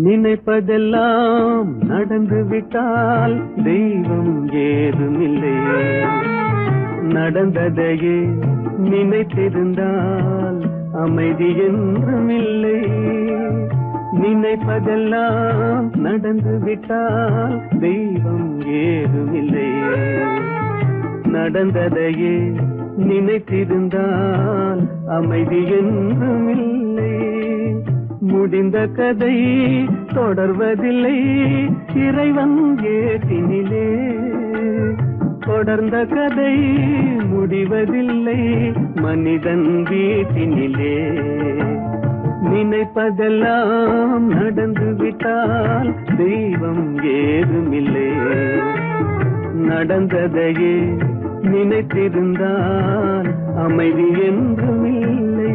நினைப்பதெல்லாம் நடந்து விட்டால் தெய்வம் ஏதுமில்லை. நடந்ததையே நினைத்திருந்தால் அமைதி என்றும் இல்லை. நினைப்பதெல்லாம் நடந்து விட்டால் தெய்வம் ஏதுமில்லை. நடந்ததையே நினைத்திருந்தால் அமைதி என்றும் இல்லை. முடிந்த கதை தொடர்வதில்லை இறைவன் ஏற்றினிலே. தொடர்ந்த கதை முடிவதில்லை மனிதன் வீட்டினிலே. நினைப்பதெல்லாம் நடந்து விட்டால் தெய்வம் ஏதுமில்லை. நடந்ததையே நினைத்திருந்தால் அமைதி என்றும் இல்லை.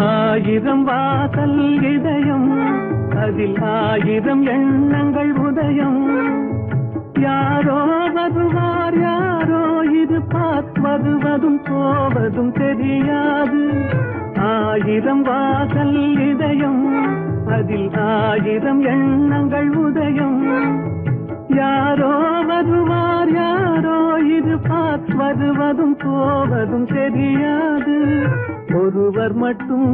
ஆயிரம் வாசல் இதயம், அதில் ஆயிரம் எண்ணங்கள் உதயம். யாரோ வருவார் யாரோ இருப்பார், வருவதும் போவதும் தெரியாது. ஆயிரம் வாசல் இதயம், அதில் ஆயிரம் எண்ணங்கள் உதயம். யாரோ வருவார் யாரோ இருப்பார், வருவதும் போவதும் தெரியாது. ஒருவர் மட்டும்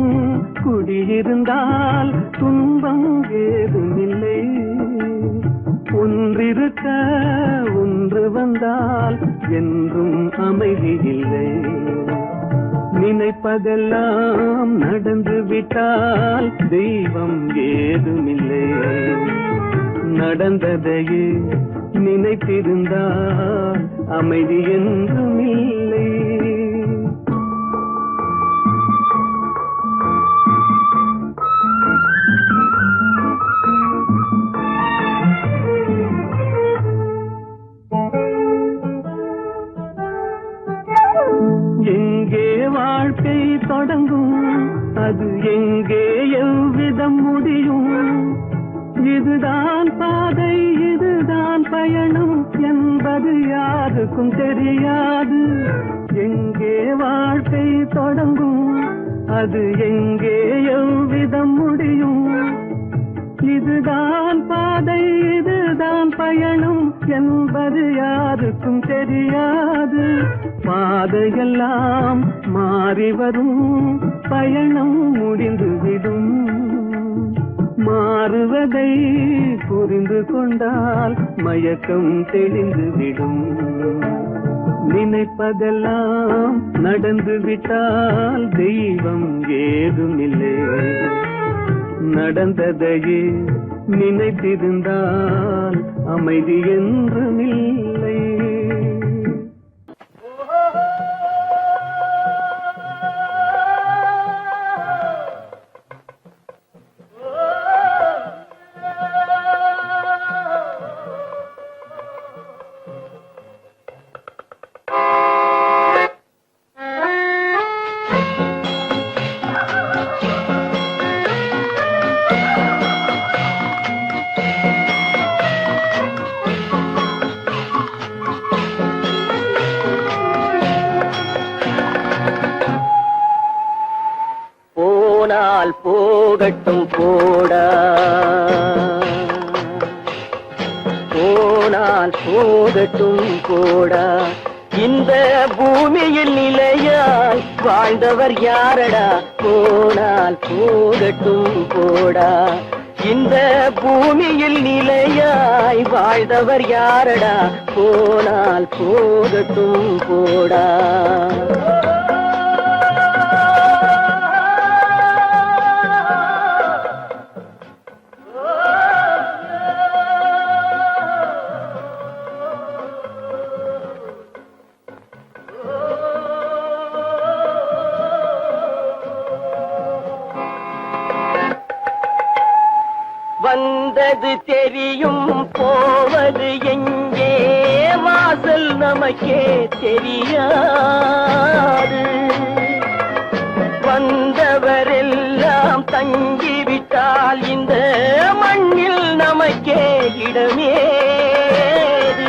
குடியிருந்தால் துன்பம் ஏதுமில்லை. ஒன்றிருக்க ஒன்று வந்தால் என்றும் அமைதி இல்லை. நினைப்பதெல்லாம் நடந்து விட்டால் தெய்வம் ஏதுமில்லை. நடந்ததையே நினைத்திருந்தால் அமைதி என்றும் இல்லை. எங்கே வாழ்க்கை தொடங்கும், அது எங்கே எவ்விதம் முடியும்? இதுதான் பாதை இதுதான் பயணம் என்பது யாருக்கும் தெரியாது. எங்கே வாழ்க்கை தொடங்கும், அது எங்கே எவ்விதம் முடியும்? இதுதான் பாதை இதுதான் பயணம் என்பது யாருக்கும் தெரியாது. பாதையெல்லாம் மாறி வரும், பயணம் முடிந்துவிடும். மாறுவதை புரிந்து கொண்டால் மயக்கம் தெளிந்துவிடும். நினைப்பதெல்லாம் நடந்து விட்டால் தெய்வம் ஏதுமில்லை. நடந்ததையே நினைத்திருந்தால் அமைதி என்றும் இல்லை. போகட்டும் போடா, போனால் போகட்டும் போடா. இந்த பூமியில் நிலையாய் வாழ்ந்தவர் யாரடா? போனால் போகட்டும் போடா. இந்த பூமியில் நிலையாய் வாழ்ந்தவர் யாரடா? போனால் போகட்டும் போடா. வந்தது தெரியும் போவது எங்கே, வாசல் நமக்கே தெரியாது. வந்தவரெல்லாம் தங்கிவிட்டால் இந்த மண் நமக்கே இடமேது.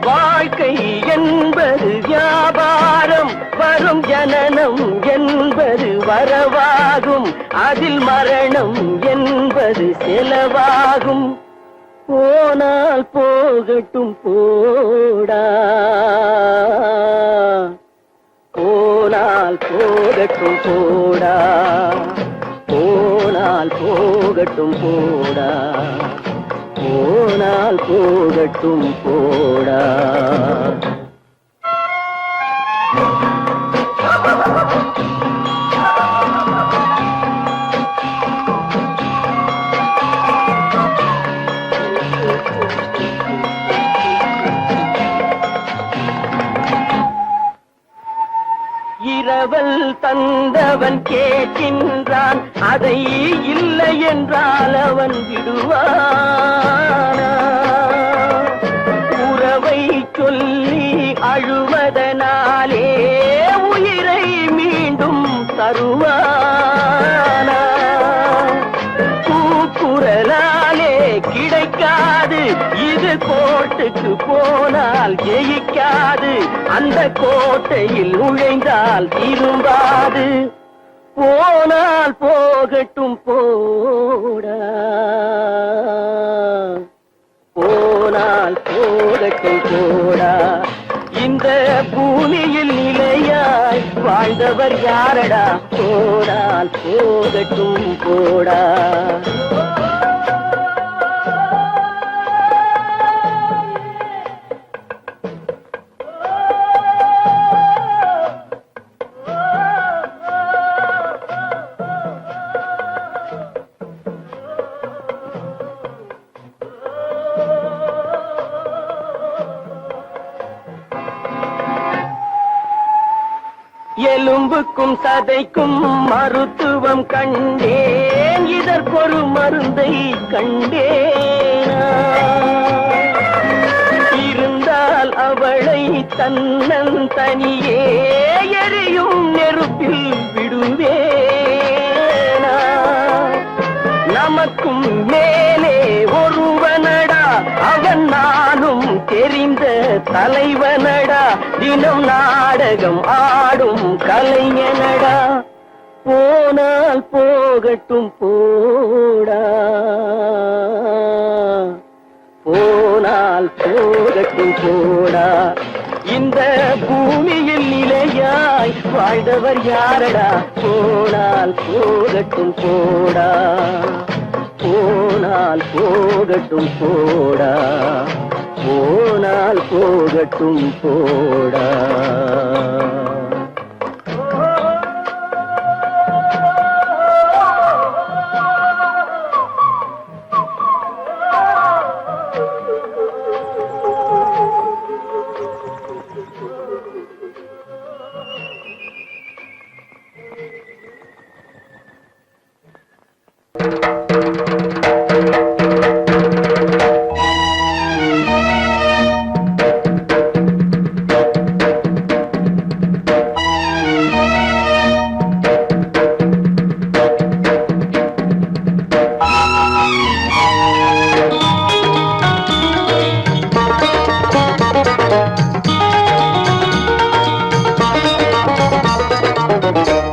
வாழ்க்கை என்பது வியாபாரம், வரும் ஜனனம் என்பது வரவாகும், அதில் மரணம் என்பது செலவாகும். போனால் போகட்டும் போடா, போனால் போகட்டும் போடா, போனால் போகட்டும் போடா, போனால் போகட்டும் போடா. இரவல் தந்தவன் கேட்கின்றான், அதை இல்லை என்றால் அவன் விடுவானா? உறவை சொல்லி அழுவதனாலே உயிரை மீண்டும் தருவானா? கூக்குரலாலே கிடைக்காது, இது கோட்டுக்கு போனால் ஜெயிக்காது, அந்த கோட்டையில் நுழைந்தால் திரும்பாது. போனால் போகட்டும் போடா, போனால் போகட்டும் போடா. இந்த பூமியில் நிலையாய் வாழ்ந்தவர் யாரடா? போனால் போகட்டும் போடா. எலும்புக்கும் சதைக்கும் மருத்துவம் கண்டேன், இதற்கொரு மருந்தை கண்டேனா? இருந்தால் அவளை தன்னந்தனியே எரியும் நெருப்பில் விடுவேனா? நமக்கும் மேலே ஒருவனடா, அவன் நானும் தெரிந்த தலைவனடா, தினம் நாடகம் ஆடும் கலைஞனடா. போனால் போகட்டும் போடா, போனால் போகட்டும் போடா. இந்த பூமியில் நிலையாய் வாழ்ந்தவர் யாரடா? போனால் போகட்டும் போடா, போனால் போகட்டும் போடா, போனால் போகட்டும் போடா.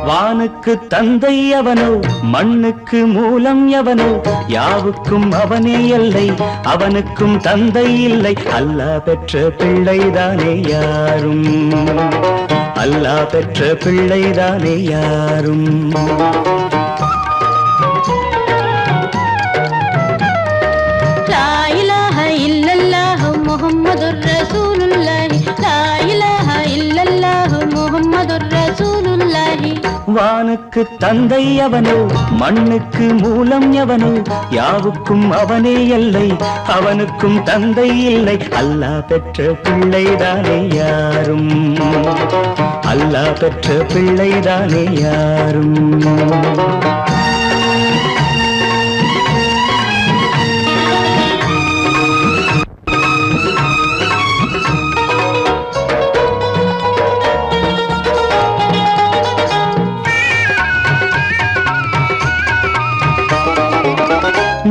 வானுக்கு தந்தை அவனோ, மண்ணுக்கு மூலம் எவனோ, யாவுக்கும் அவனே எல்லை, அவனுக்கும் தந்தை இல்லை. அல்லாஹ் பெற்ற பிள்ளைதானே யாரும், அல்லாஹ் பெற்ற பிள்ளைதானே யாரும். லா இலாஹ இல்லல்லாஹு முஹம்மதுர் ரசூலுல்லாஹி, லா இலாஹ இல்லல்லாஹு முஹம்மதுர் ரசூலுல்லாஹி. வானுக்கு தந்தை அவனோ, மண்ணுக்கு மூலம் எவனோ, யாவுக்கும் அவனே எல்லை, அவனுக்கும் தந்தை இல்லை. அல்லாஹ் பெற்ற பிள்ளைதானே யாரும், அல்லாஹ் பெற்ற பிள்ளைதானே யாரும்.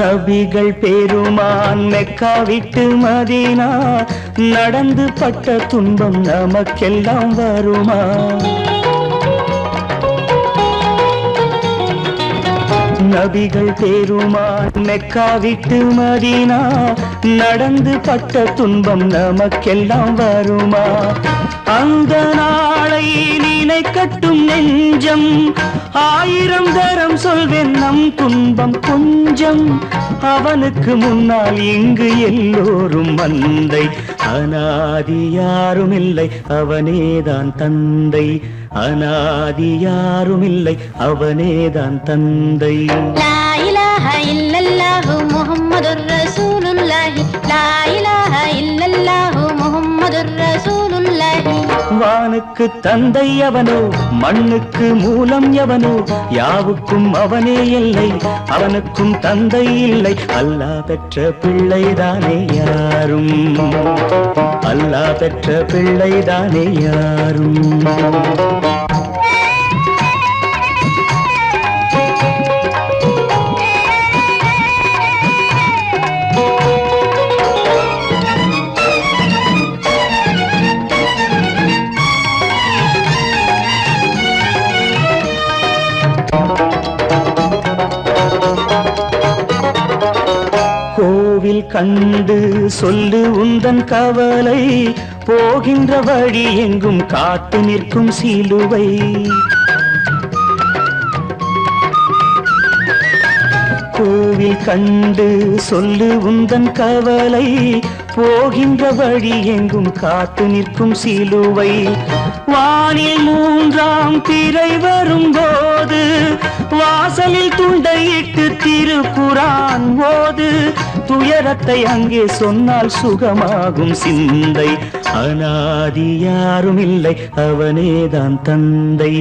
நபிகள் பெருமான் மெக்கா விட்டு மதீனா நடந்து பட்ட துன்பம் நமக்கெல்லாம் வருமா? நபிகள் பெருமான் மெக்கா விட்டு மதீனா நடந்து பட்ட துன்பம் நமக்கெல்லாம் வருமா? அந்த நாளை நினைக்கட்டும் நெஞ்சம், 1000 தரம் சொல்வேன் நம் துன்பம் கொஞ்சம். அவனுக்கு முன்னால் இங்கு எல்லோரும் மந்தை, அனாதி யாரும் இல்லை அவனேதான் தந்தை, அனாதி யாரும் இல்லை அவனேதான் தந்தை. லா இலாஹ இல்லல்லாஹு முஹம்மதுர் ரசூலுல்லாஹி, லா இலாஹ இல்லல்லாஹு முஹம்மதுர் ரசூலுல்லாஹி. வானுக்கு தந்தை அவனோ, மண்ணுக்கு மூலம் எவனோ, யாவுக்கும் அவனே எல்லை, அவனுக்கும் தந்தை இல்லை. அல்லாஹ் பெற்ற பிள்ளைதானே யாரும், அல்லாஹ் பெற்ற பிள்ளைதானே யாரும். கோவில் கண்டு சொல்லு உந்தன் கவலை, போகின்ற வழி எங்கும் காத்து நிற்கும் சிலுவை. கோவில் கண்டு சொல்லு உந்தன் கவலை, போகின்ற வழி எங்கும் காத்து நிற்கும் சிலுவை. வானில் 3ஆம் பிறை வரும்போது, வாசலில் துண்டையிட்டு திருக்குரான் ஓது. துயரத்தை அங்கே சொன்னால் சுகமாகும் சிந்தை, அனாதி யாரும் இல்லை அவனேதான் தந்தை,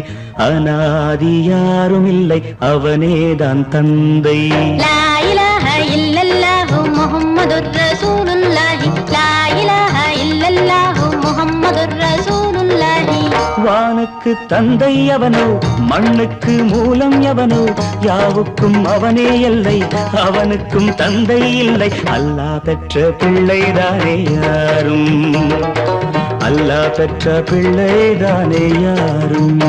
அனாதி யாரும் இல்லை அவனேதான் தந்தை. லா இலாஹ இல்லல்லாஹு முஹம்மதுர் ரசூலுல்லாஹி, லா இலாஹ இல்லல்லாஹு முஹம்மதுர் ரசூலுல்லாஹி. வானுக்கு தந்தை அவனோ, மண்ணுக்கு மூலம் எவனோ, யாவுக்கும் அவனே எல்லை, அவனுக்கும் தந்தை இல்லை. அல்லாஹ் பெற்ற பிள்ளைதானே யாரும், அல்லாஹ் பெற்ற பிள்ளைதானே யாரும்.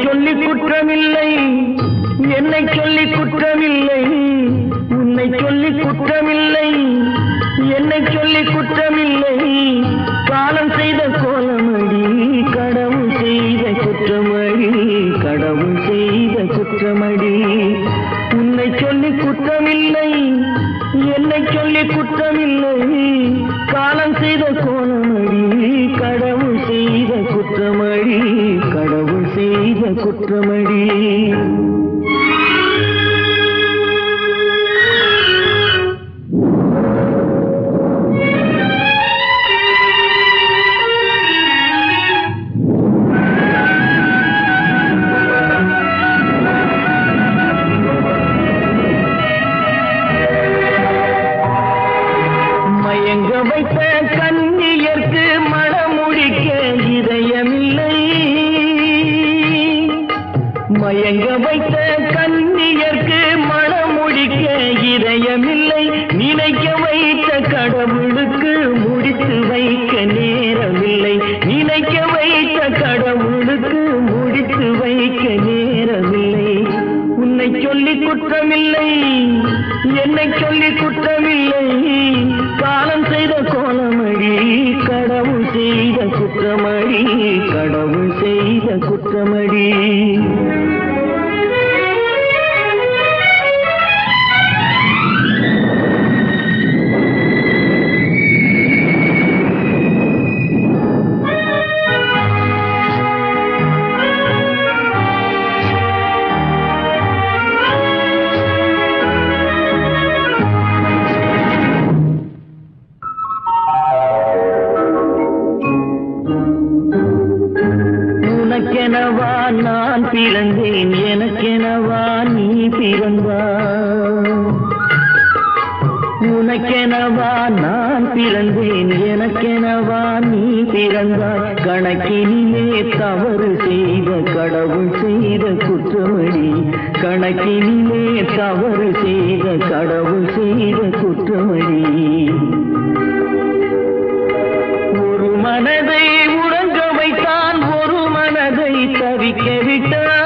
சொல்லி குற்றமில்லை, என்னை சொல்லி குற்றமில்லை, உன்னை சொல்லி குற்றமில்லை, என்னை சொல்லி குற்றமில்லை. காலம் செய்த கோலமடி, கடவுள் செய்த குற்றமடி, கடவுள் செய்த குற்றமடி. உன்னை சொல்லி குற்றமில்லை, என்னை சொல்லி குற்றமில்லை. காலம் செய்த கோலமடி, கடவுள் செய்த குற்றமடி, கடவுள் செய்த குற்றமடி. மயங்க வைத்த கன்னியர்க்கு மணமுடிக்க இதயமில்லை, மயங்க வைத்த கன்னியர்க்கு மணமுடிக்க இதயமில்லை. நினைக்க வைத்த கடவுளுக்கு முடித்து வைக்க நேரமில்லை, நினைக்க வைத்த கடவுளுக்கு முடித்து வைக்க நேரமில்லை. உன்னை சொல்லி குற்றமில்லை, என்னை சொல்லி குற்றமில்லை. காலம் செய்த கோலமடி, கடவுள் செய்த குற்றமடி, கடவுள் செய்த குற்றமடி. உனக்கெனவா நான் பிறந்தேன், எனக்கெனவா நீ பிறந்தாய். உனக்கெனவா நான் பிறந்தேன், எனக்கெனவா நீ பிறந்தாய். கணக்கினிலே தவறு செய்த கடவுள் செய்த குற்றமடி, கணக்கினிலே தவறு செய்த கடவுள் செய்த குற்றமடி. ஒரு மனதை உறங்க வைத்தான், ஒரு மனதை தவிக்க விட்டான்.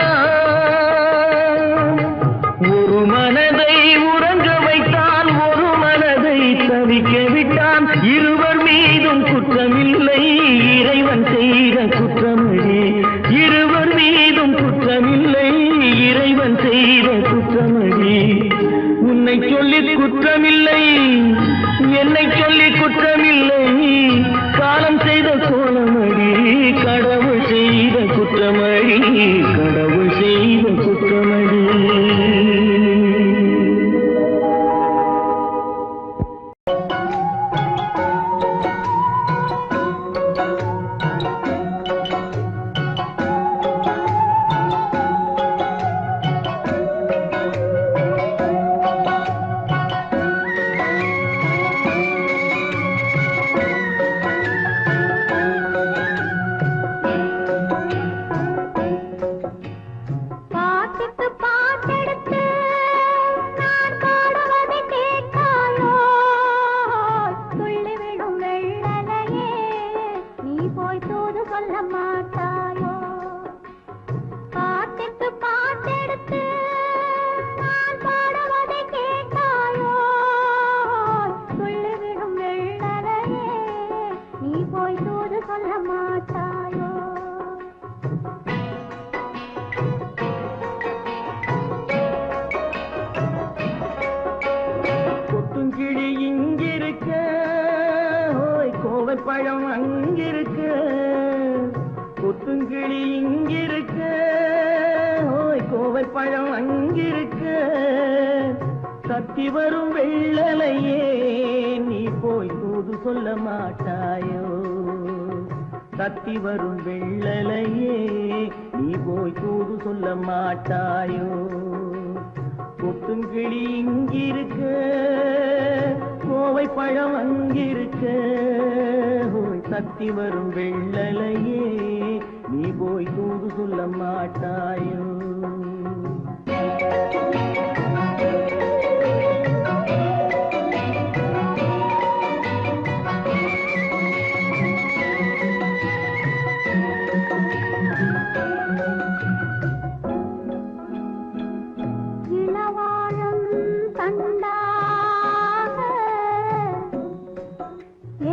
ஒரு மனதை உறங்க வைத்தான், ஒரு மனதை தவிக்க விட்டான். இருவர் மீதும் குற்றமில்லை, இறைவன் செய்த குற்றமடி. இருவர் மீதும் குற்றமில்லை, இறைவன் செய்த குற்றமடி. உன்னை சொல்லி குற்றமில்லை, என்னை சொல்லி குற்றமில்லை, காலம் செய்த கோலமடி. கடவுள் செய்த குற்றமடி, கடவுள் செய்த குற்றமடி. பாட்டுக்கு பாட்டெடுத்து நான் பாடுவதை கேட்காயோ? துள்ளி விடும் வெள்ளலையே, நீ போய் தூது சொல்ல மாட்டாயோ? பாட்டுக்கு பாட்டெடுத்து நான் பாடுவதை கேட்காயோ? துள்ளி விடும் வெள்ளலையே, நீ போய் தூது சொல்ல மாட்டாயோ? கொத்துங்கிளி இங்கிருக்க, ஓய் கோவைப்பழம் அங்கிருக்க. கொத்துங்கிளி இங்கிருக்க, ஓய் கோவைப்பழம் அங்கிருக்க. தத்தி வரும் வெள்ளலையே, நீ போய் தூது சொல்ல மாட்டாயோ? தத்தி வரும் வெள்ளலையே, நீ போய் தூது சொல்ல மாட்டாயோ? கொத்துங்கிளி இங்கிருக்க, கோவை பழம் அங்கிருக்க. ஓய் தத்தி வரும் வெள்ளலையே, நீ போய் தூது சொல்ல மாட்டாயோ? இளவாழம் தண்டாக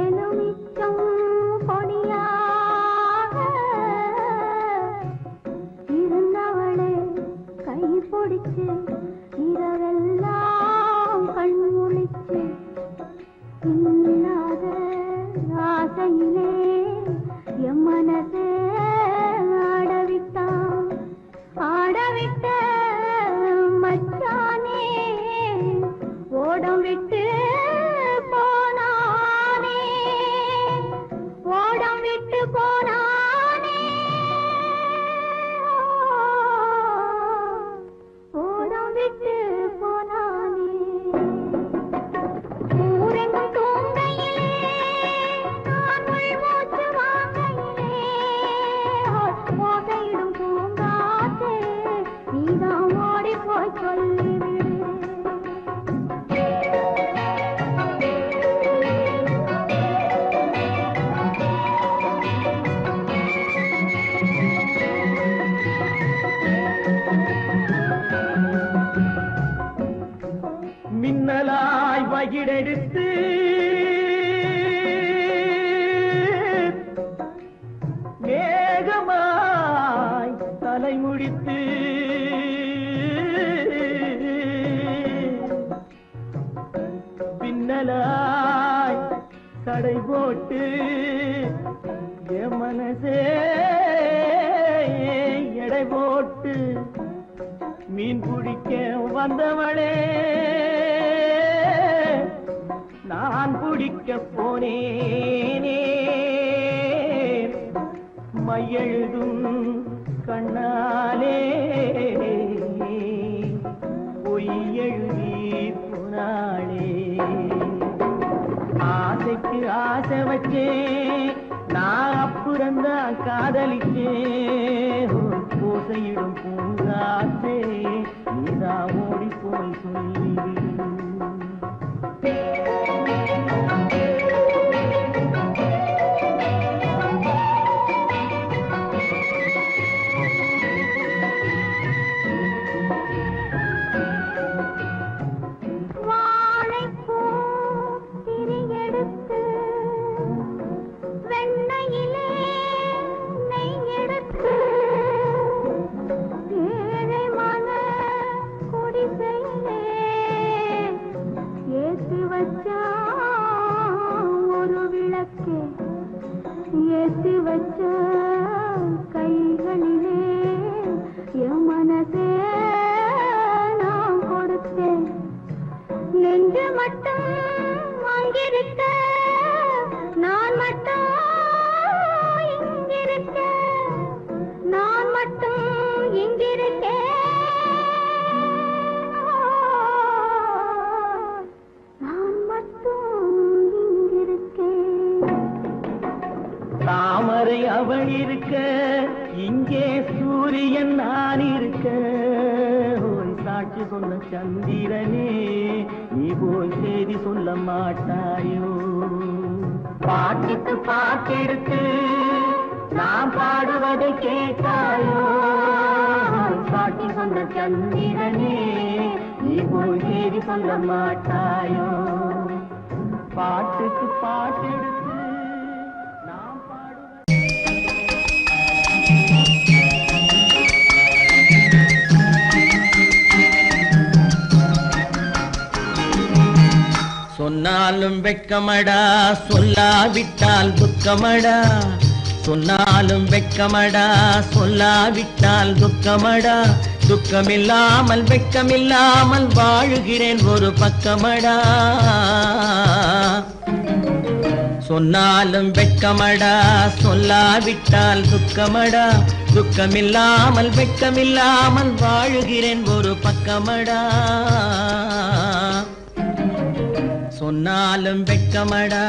எலுமிச்சம் கொடியாக இருந்தவளே, கை பிடிச்சு இரவெல்லாம் கண் முழிச்சு, இல்லாத ஆசையிலே என் மனசே ஆடவிட்டான். ஆடவிட்ட மச்சானே, ஓடம் விட்டு போனானே, ஓடம் விட்டு போனானே, ஓடம் விட்டு போனானே. ஊரெங்கும் தூங்கையிலே, நான் உள்மூச்சு வாங்கையிலே, ஓசையிடும் பூங்காற்றே, நீதான் ஓடி போய் சொல்லிவிடு. மின்னலாய் வகிடெடுத்து மேகமாய் தலைமுடித்து, பின்னலாய் கடை போட்டு என் மனசே எடை போட்டு மீன் பிடிக்க வந்தவளே, நான் பிடிக்க போனேனே. மையெழுதும் கண்ணாலே பொய் எழுதி போனாளே. காதலிச்சே பூசையிடும் பூங்காற்றே நீதா ஓடி போய் சொல்லிவிடு. ஏத்தி வச்ச கைகளிலே என் மனசே நான் கொடுத்தேன். நெஞ்சு மட்டும் அங்கிருக்க நான் மட்டும் இங்கிருக்க நான் மட்டும் இங்கிருக்கேன். தாமரை அவள் இருக்க இங்கே சூரியன் நான் இருக்க ஓய் சாட்சி சொன்ன சந்திரனே நீ போய் செய்தி சொல்ல மாட்டாயோ. பாட்டுக்கு பாட்டெடுத்து நான் பாடுவதை கேட்டாயோ. சாட்சி சொன்ன சந்திரனே நீ போய் செய்தி சொல்ல மாட்டாயோ. பாட்டுக்கு பாட்டெடுத்து சொன்னாலும் வெட்கமடா சொல்லாவிட்டால் துக்கமடா. சொன்னாலும் வெட்கமடா சொல்லாவிட்டால் துக்கமடா. துக்கமில்லாமல் வெட்கமில்லாமல் வாழுகிறேன் ஒரு பக்கமடா. சொன்னாலும் வெட்கமடா சொல்லாவிட்டால் துக்கமடா. துக்கமில்லாமல் வெட்கமில்லாமல் வாழுகிறேன் ஒரு பக்கமடா. சொன்னாலும் வெட்கமடா.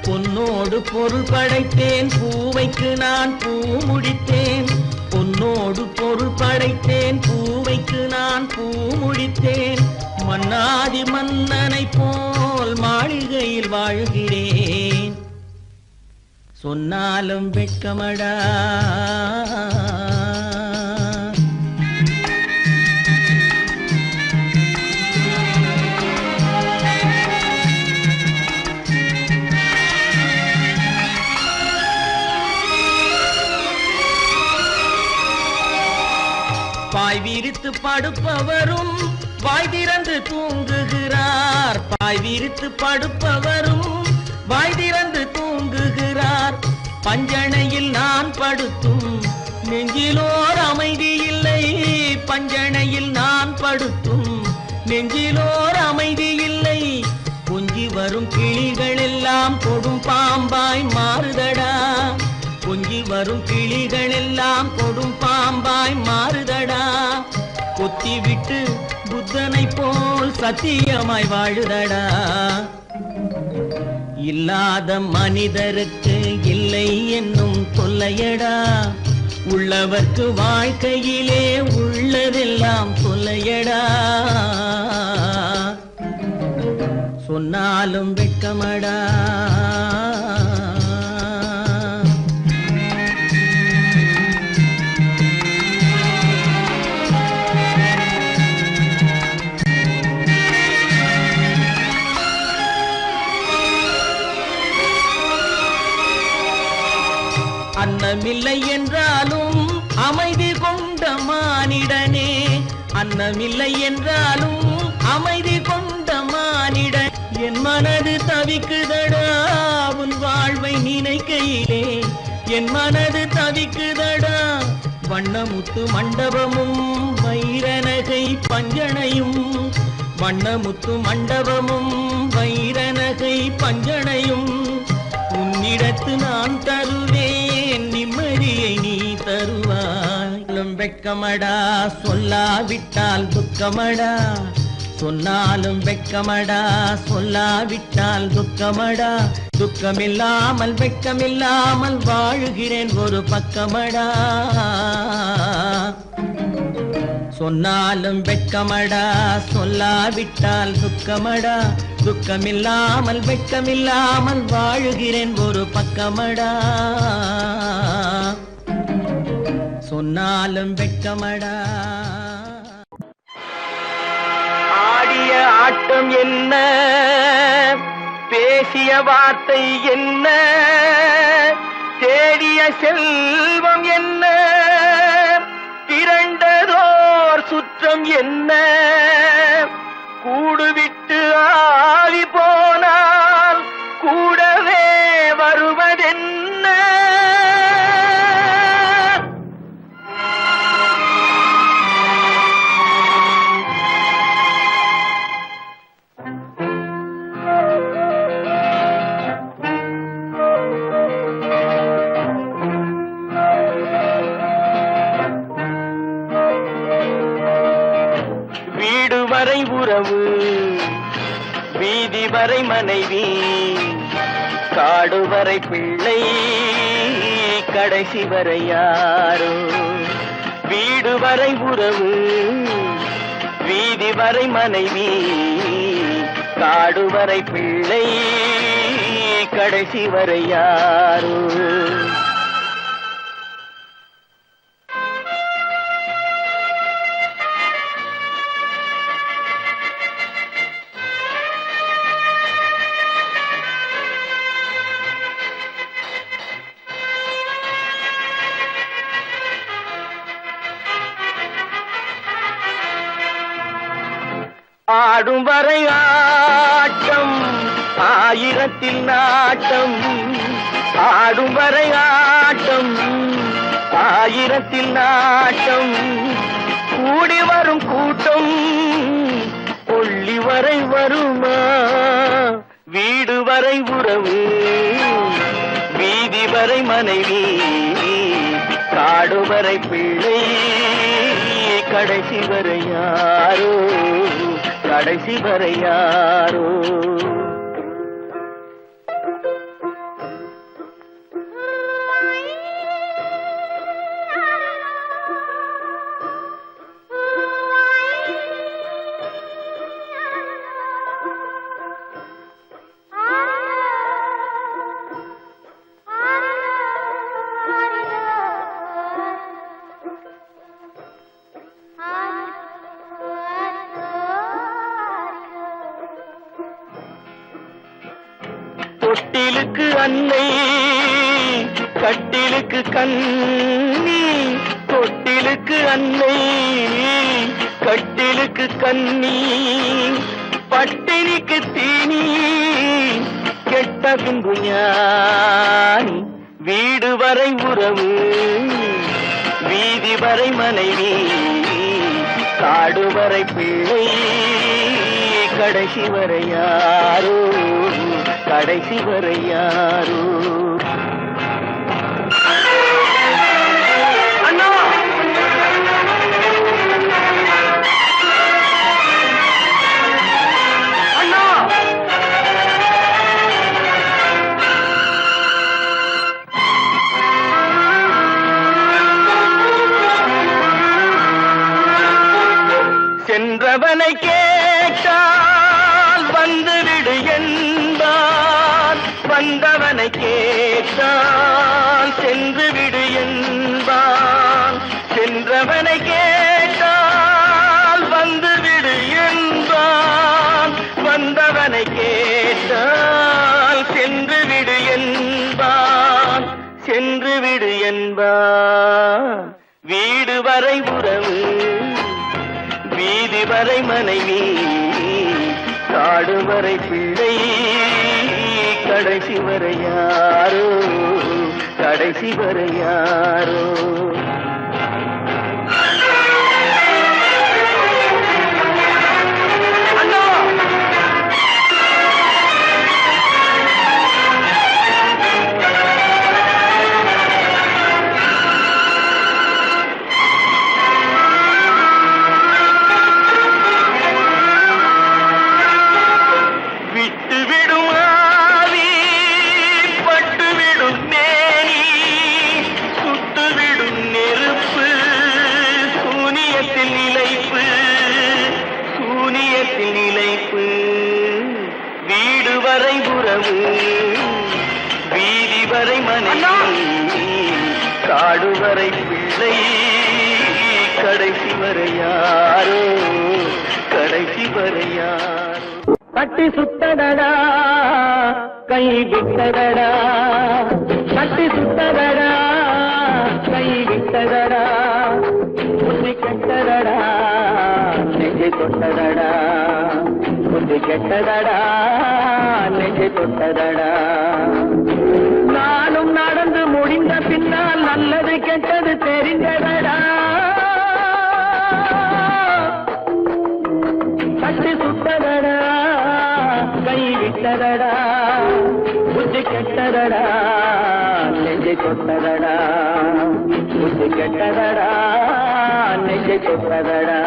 பொன்னோடு பொருள் படைத்தேன் பூவைக்கு நான் பூ முடித்தேன். பொன்னோடு பொருள் படைத்தேன் பூவைக்கு நான் பூ முடித்தேன். மன்னாதி மன்னனை போல் மாளிகையில் வாழ்கிறேன். சொன்னாலும் வெட்கமடா. பாய் விரித்து படுப்பவரும் வாய் திறந்து தூங்குகிறார். பாய் விரித்து படுப்பவரும் வாய் திறந்து தூங்குகிறார். பஞ்சணையில் நான் படுத்தும் நெஞ்சிலோர் அமைதி இல்லை. பஞ்சணையில் நான் படுத்தும் நெஞ்சிலோர் அமைதி இல்லை. கொஞ்சி வரும் கிளிகள் எல்லாம் கொடும் பாம்பாய் மாறுதடா. கொஞ்சி வரும் கிளிகள் எல்லாம் கொடும் பாம்பாய் மாறுதடா. கொத்தி விட்டு புத்தனை போல் சத்தியமாய் வாழுதடா. இல்லாத மனிதருக்கு இல்லை என்னும் தொல்லையடா. உள்ளவர்க்கு வாழ்க்கையிலே உள்ளதெல்லாம் தொல்லையடா. சொன்னாலும் வெட்கமடா. அன்னமில்லை என்றாலும் அமைதி கொண்ட மானிடனே. அன்னமில்லை என்றாலும் அமைதி கொண்ட மானிடன். என் மனது தவிக்குதடா உன் வாழ்வை நினைக்கையிலே. என் மனது தவிக்குதடா. வண்ணமுத்து மண்டபமும் வைரநகை பஞ்சனையும். வண்ணமுத்து மண்டபமும் வைரநகை பஞ்சனையும். உன் உன்னிடத்து நான் தருவேன் நிம்மதியை நீ தருவாய். வெட்கமடா சொல்லாவிட்டால் துக்கமடா, சொன்னாலும் வெட்கமடா சொல்லாவிட்டால் துக்கமடா. துக்கமில்லாமல் வெட்கமில்லாமல் வாழுகிறேன் ஒரு பக்கமடா. சொன்னாலும் வெட்கமடா சொல்லாவிட்டால் துக்கமடா. துக்கமில்லாமல் வெட்கமில்லாமல் வாழுகிறேன் ஒரு பக்கமடா. சொன்னாலும் வெட்கமடா. ஆடிய ஆட்டம் என்ன, பேசிய வார்த்தை என்ன, தேடிய செல்வம் என்ன, திரண்டதோர் சுற்றம் என்ன, கூடுவிட்டு ஆவி போனால் கூடவே வருவதென்ன. வரை உறவு, வீதி வரை மனைவி, காடு வரை பிள்ளை, கடைசி வரை யாரோ. வீடு வரை உறவு, வீதி வரை மனைவி, காடு வரை பிள்ளை, கடைசி வரை யாரோ. ஆடும் வரை ஆட்டம், ஆயிரத்தில் நாட்டம். ஆடும் வரை ஆட்டம், ஆயிரத்தில் நாட்டம். கூடி வரும் கூட்டம் கொள்ளி வரை வருமா. வீடு வரை உறவு, வீதி வரை மனைவி, காடு வரை பிள்ளை, கடைசி வரை யாரோ, கடைசி வரை யாரோ. தொட்டிலுக்கு அன்னை, கட்டிலுக்கு கண்ணி. தொட்டிலுக்கு அன்னை, கட்டிலுக்கு கண்ணி. பட்டினிக்கு தீனி, கெட்ட பின்பு ஞானி. வீடு வரை உறவு, வீதி வரை மனைவி, காடு வரை பிள்ளை, கடைசி வரை யாரோ, கடைசி வரை யாரோ. அண்ணா அண்ணா, சென்றவனை கேட்டால் வந்துவிடு என்பான், வந்தவனை கேட்டால் சென்று விடு என்பான். சென்றவனை கேட்டால் வந்துவிடு என்பான், வந்தவனை கேட்டால் சென்று விடு என்பான், சென்று விடு என்பான். வீடு வரை உறவு, வீதி வரை மனைவி, காடு வரை பிள்ளை, கடைசி வரை யாரோ, கடைசி வரை யாரோ. அண்ணா காடுவரை பிள்ளை கடைசி வரை யாரோ கடைசி வரை யாரோ கட்டி சுட்டதடா கை விட்டதடா கட்டி சுட்டதடா கை விட்டதடா புத்தி கெட்டதடா நெஞ்சை தொட்டதடா புத்தி கெட்டதடா நெஞ்சை தொட்டதடா நானும் நடந்து முடிந்த பின்னால் நல்லது கெட்டது தெரிந்ததடா கட்டி சுட்டதடா கை விட்டதடா புத்தி கெட்டதடா நெஞ்சை தொட்டதடா புத்தி கெட்டதடா நெஞ்சை தொட்டதடா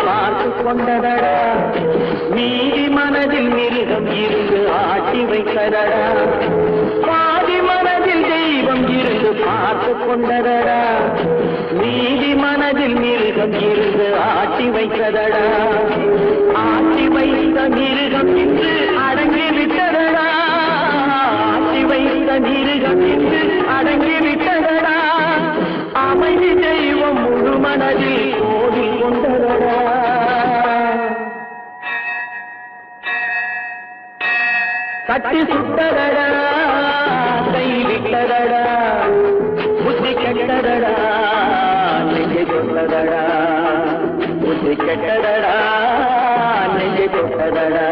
பார்த்து கொண்டதடா மீதி மனதில் மிருகம் இருந்து ஆட்டி வைத்ததடா பாதி மனதில் தெய்வம் இருந்து பார்த்து கொண்டதடா மீதி மனதில் மிருகம் இருந்து ஆட்டி வைத்ததடா ஆட்டி வைத்த மிருகம் இன்று அடங்கி விட்டதடா ஆட்டி வைத்த மிருகம் இன்று அடங்கி விட்டதடா அமைதி தெய்வம் முழு மனதில் கோவில் கொண்டதடா கட்டி சுட்டதடா கை விட்டதடா புத்தி கெட்டதடா நெஞ்சை தொட்டதடா புத்தி கெட்டதடா நெஞ்சை தொட்டதடா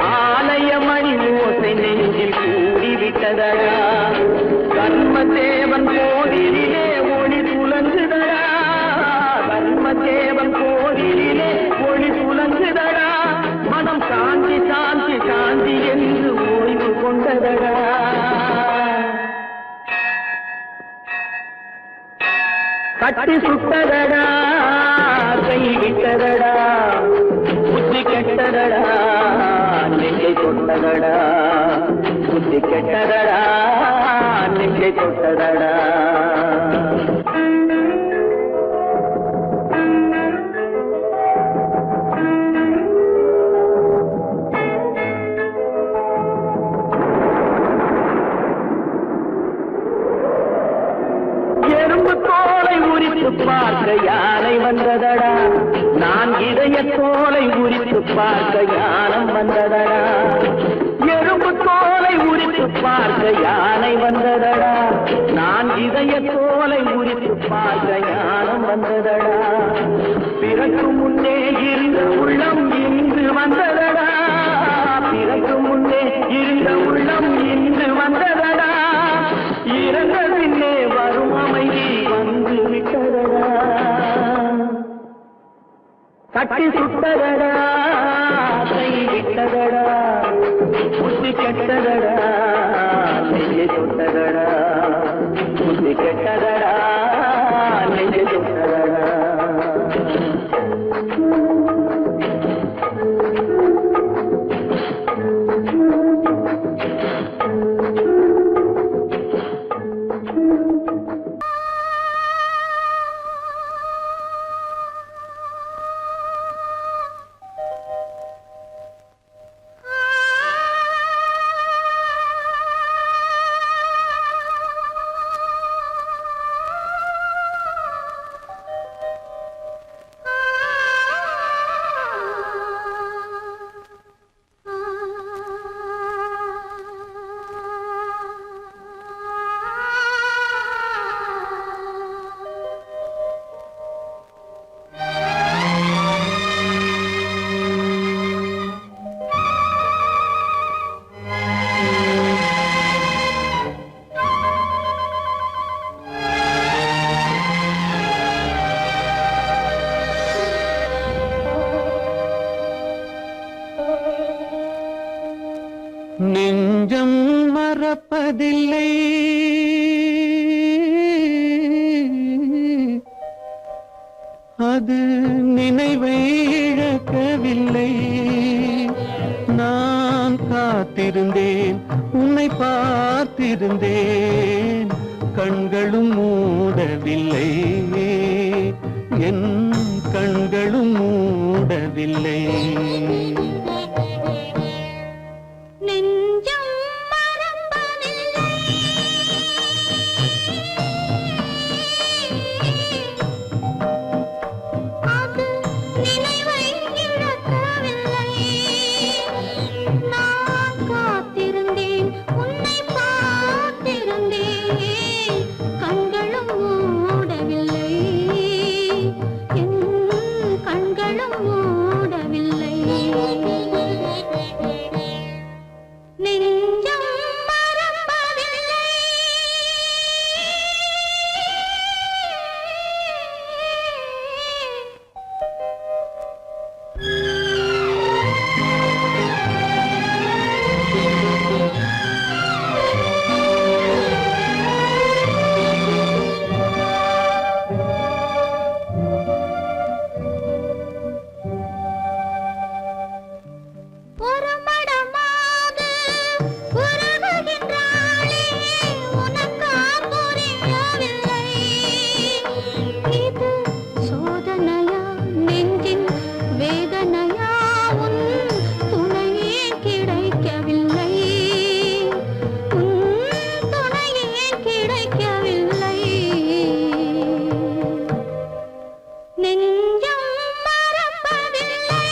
ஆலயமணி ஓசை நெஞ்சில் கூடிவிட்டதடா கர்மதேவன் கோவிலிலே ஒளி புலங்குதடா கர்மதேவன் கோவிலிலே ஒளி புலங்குதடா மனம் சாந்தி சாந்தி சாந்தி என்று ஓய்வு கொண்டதடா கட்டி சுட்டதடா கை விட்டதடா புத்தி கெட்டதடா நெஞ்சை தொட்டதடா புத்தி கெட்டதடா நெஞ்சை தொட்டதடா எறும்பு தோலை உரித்து பார்க்க யானை வந்ததடா நான் இதய தோலை உரித்து பார்க்க யானம் வந்ததடா எறும்பு தோலை உரித்து பார்க்க யானை வந்ததடா நான் இதய தோலை உரித்து பார்க்க யானம் வந்ததடா பிறகு முன்னே இருந்த உள்ளம் இன்று வந்ததடா பிறகு முன்னே இருந்த உள்ளம் இன்று வந்ததடா இறந்த பின்னே வரும் அமைதி வந்து விட்டதடா கட்டி சுட்டதடா கை விட்டதடா புத்தி கெட்டதடா நெஞ்சை தொட்டதடா புத்தி கெட்டதடா நெஞ்சை தொட்டதடா நெஞ்சம் மறப்பதில்லை, அது நினைவை இழக்கவில்லை. நான் காத்திருந்தேன், உன்னை பார்த்திருந்தேன், கண்களும் மூடவில்லை, என் கண்களும் மூடவில்லை. நெஞ்சம் மறப்பதில்லை, அது நினைவை இழக்கவில்லை. நான் காத்திருந்தேன், உன்னை பார்த்திருந்தேன், கண்களும் மூடவில்லை, என் கண்களும் மூடவில்லை. நெஞ்சம் மறப்பதில்லை. ஒரு மடமாக உருகுகின்றாளே, உனக்கா புரியவில்லை? இது சோதனையா, நெஞ்சின் வேதனையா, உன் துணையே கிடைக்கவில்லை, உன் துணையே கிடைக்கவில்லை. நெஞ்சம் மறப்பதில்லை.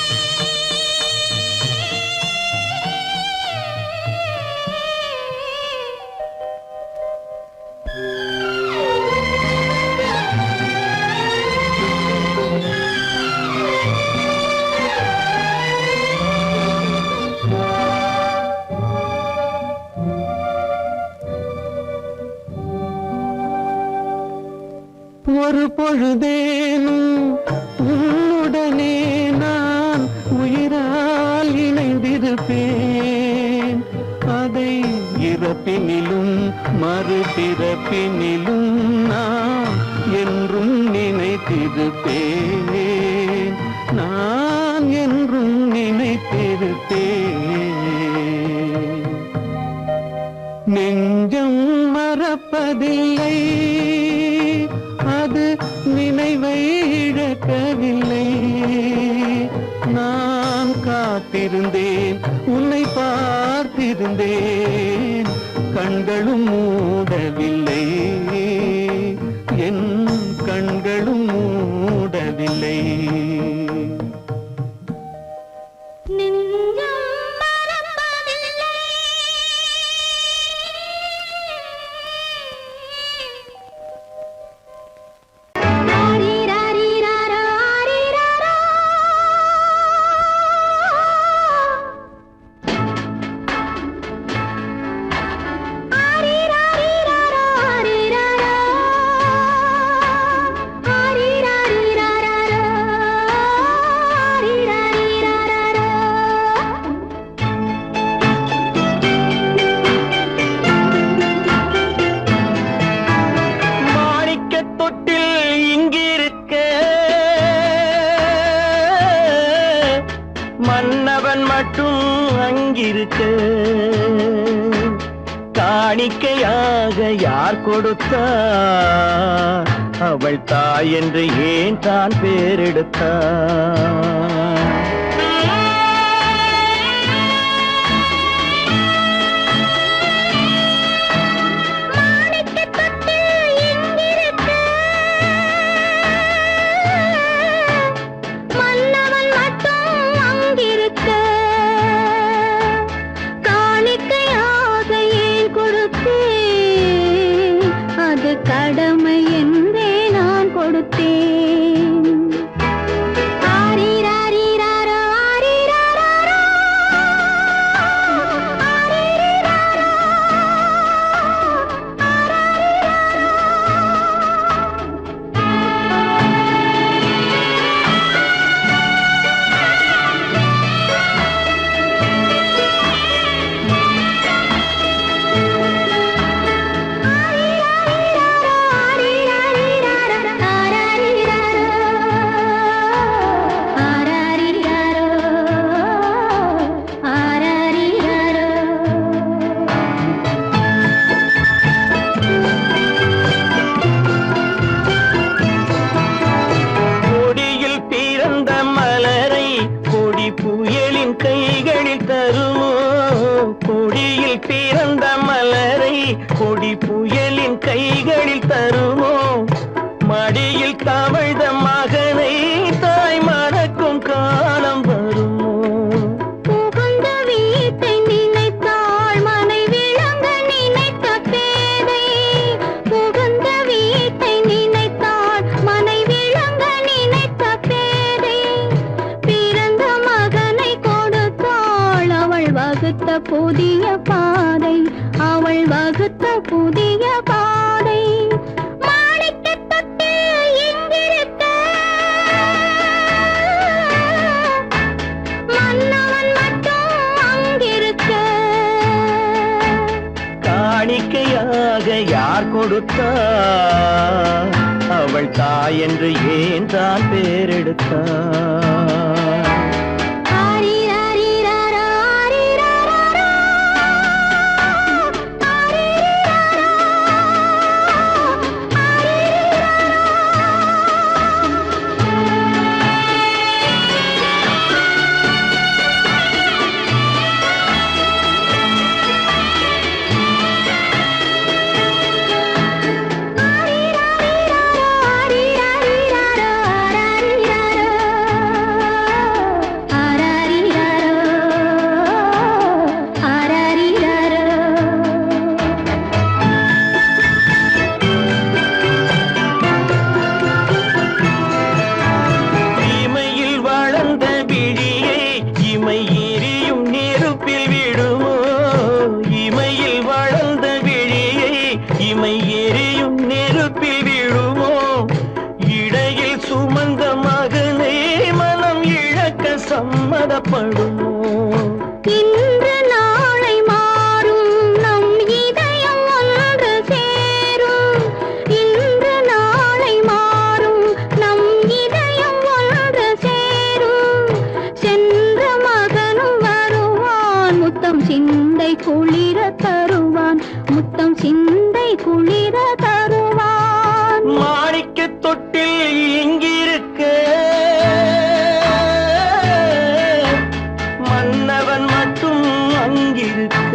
ஒரு பொழுதேனும் உன்னுடனே நான் உயிரால் இணைந்திருப்பேன். அதை இறப்பினிலும் மறுபிறப்பினிலும் நான் என்றும் நினைத்திருப்பேன், நான் என்றும் நினைத்திருப்பேன். நெஞ்சம் மறப்பதில்லை, அது நினைவை இழக்கவில்லை. நான் காத்திருந்தேன், உன்னை பார்த்திருந்தேன், கண்களும் மூடவில்லை, என் கண்களும் மூடவில்லை. நெஞ்சம் மறப்பதில்லை. ஆரிராரிராரா, ஆரிராரா. ஆரிராரிராரா, ஆரிராரா. ஆரிராரிராரா, ஆரிராரிராரா. மாணிக்கத் தொட்டில் இங்கிருக்க, மன்னவன் மட்டும் அங்கிருக்க. காணிக்கையாக யார் கொடுத்தார்? அவள் தாய் என்று ஏன் தான் பேரெடுத்தார்? மாணிக்கத் தொட்டில் இங்கிருக்க, மன்னவன் மட்டும் அங்கிருக்க. காணிக்கையாக ஏன் கொடுத்தேன்? அது கடமை என்றே நான் கொடுத்தேன். ஆரிராரி பிறந்த மலரை கொடி புயலின் கைகளில் தருமோ மடியில் தவழ்ந்த மகனை தாய் மறக்கும் காலம் வருமோ புகுந்த வீட்டை நினைத்தாள் மனை விளங்க நினைத்த பேதை புகுந்த வீட்டை நினைத்தாள் மனை விளங்க நினைத்த பேதை பிறந்த மகனை கொடுத்தாள் அவள் வகுத்த புதிய பாதை அவள் வகுத்த புதிய பாதை மாணிக்கத் தொட்டில் எங்கிருக்க மன்னவன் மட்டும் அங்கிருக்க காணிக்கையாக யார் கொடுத்தார் அவள் தாய் என்று ஏன் தான் பேரெடுத்தார் ஆரிராரிராரா, ஆரிராராரா, ஆரிராரா, இமையில் வளர்ந்த விழியை இமை எரியும் நெருப்பில் விடுமோ இமையில் வளர்ந்த விழியை இமை எரியும் நெருப்பில் விடுமோ இடையில் சுமந்த மகனை மனம் இழக்க சம்மதப்படுமோ இன்று நாளை மாறும் நம் இதயம் ஒன்று சேரும் இன்று நாளை மாறும் நம் இதயம் ஒன்று சேரும் சென்ற மகனும் வருவான் முத்தம் சிந்தை குளிர தருவான் முத்தம் சிந்தை குளிர தருவான் மாணிக்கத் தொட்டில் எங்கிருக்க மன்னவன் மட்டும் அங்கிருக்க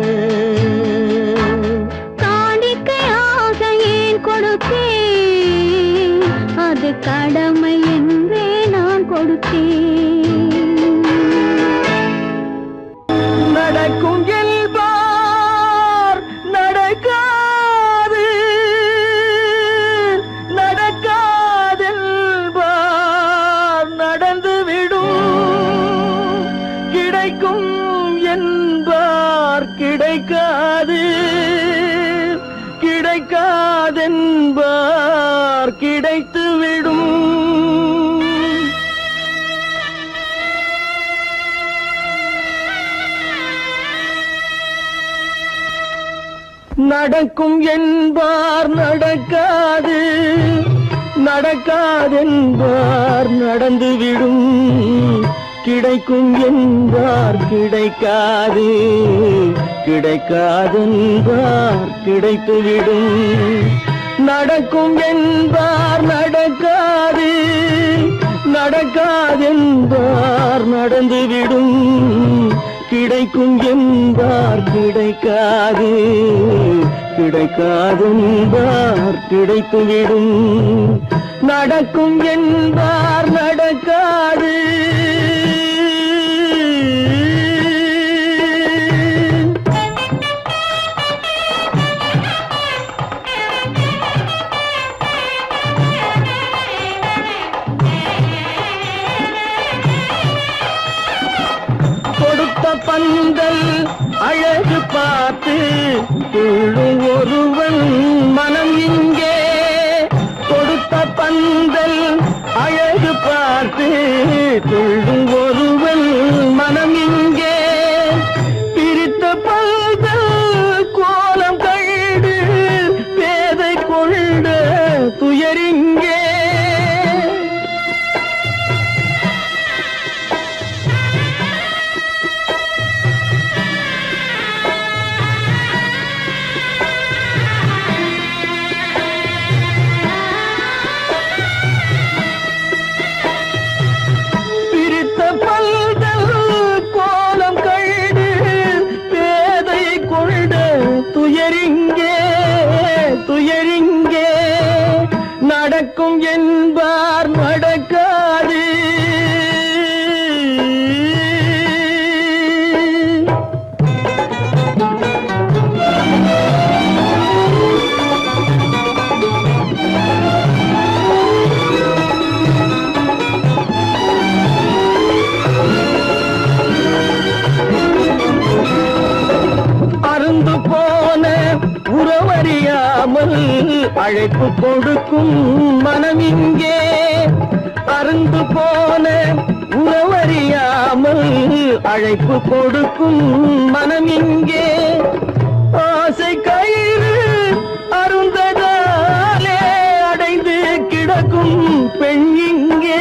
காணிக்கையாக ஏன் கொடுத்தேன் அது கடமை என்றே நான் கொடுத்தேன் நடக்கும் என்பார் நடக்காது நடக்காதென்பார் நடந்துவிடும் கிடைக்கும் என்பார் கிடைக்காது கிடைக்காதென்பார் கிடைத்துவிடும் நடக்கும் என்பார் நடக்காது நடக்காதென்பார் நடந்துவிடும் கிடைக்கும் என்பார் கிடைக்காது கிடைக்காதென்பார் கிடைத்துவிடும் நடக்கும் என்பார் நடக்காது நடக்காதென்பார் நடந்துவிடும் கிடைக்கும் என்பார் கிடைக்காது கிடைக்காதென்பார் கிடைத்துவிடும் நடக்கும் என்பார் நடக்காது கொடுத்த பந்தல் அழகு பார்த்து துள்ளும் ஒருவன் மனம் இங்கே கொடுத்த பந்தல் அழகு பார்த்து துள்ளும் ஒருவன் மனம் இங்கே பிரித்த பந்தல் கோலம் கண்டு பேதை கொண்ட துயரிங்கே பிரித்த அழைப்பு கொடுக்கும் மனம் இங்கே அருந்து போன உறவறியாமல் அழைப்பு கொடுக்கும் மனம் இங்கே ஆசை கயிறு அருந்ததாலே அடைந்து கிடக்கும் பெண் இங்கே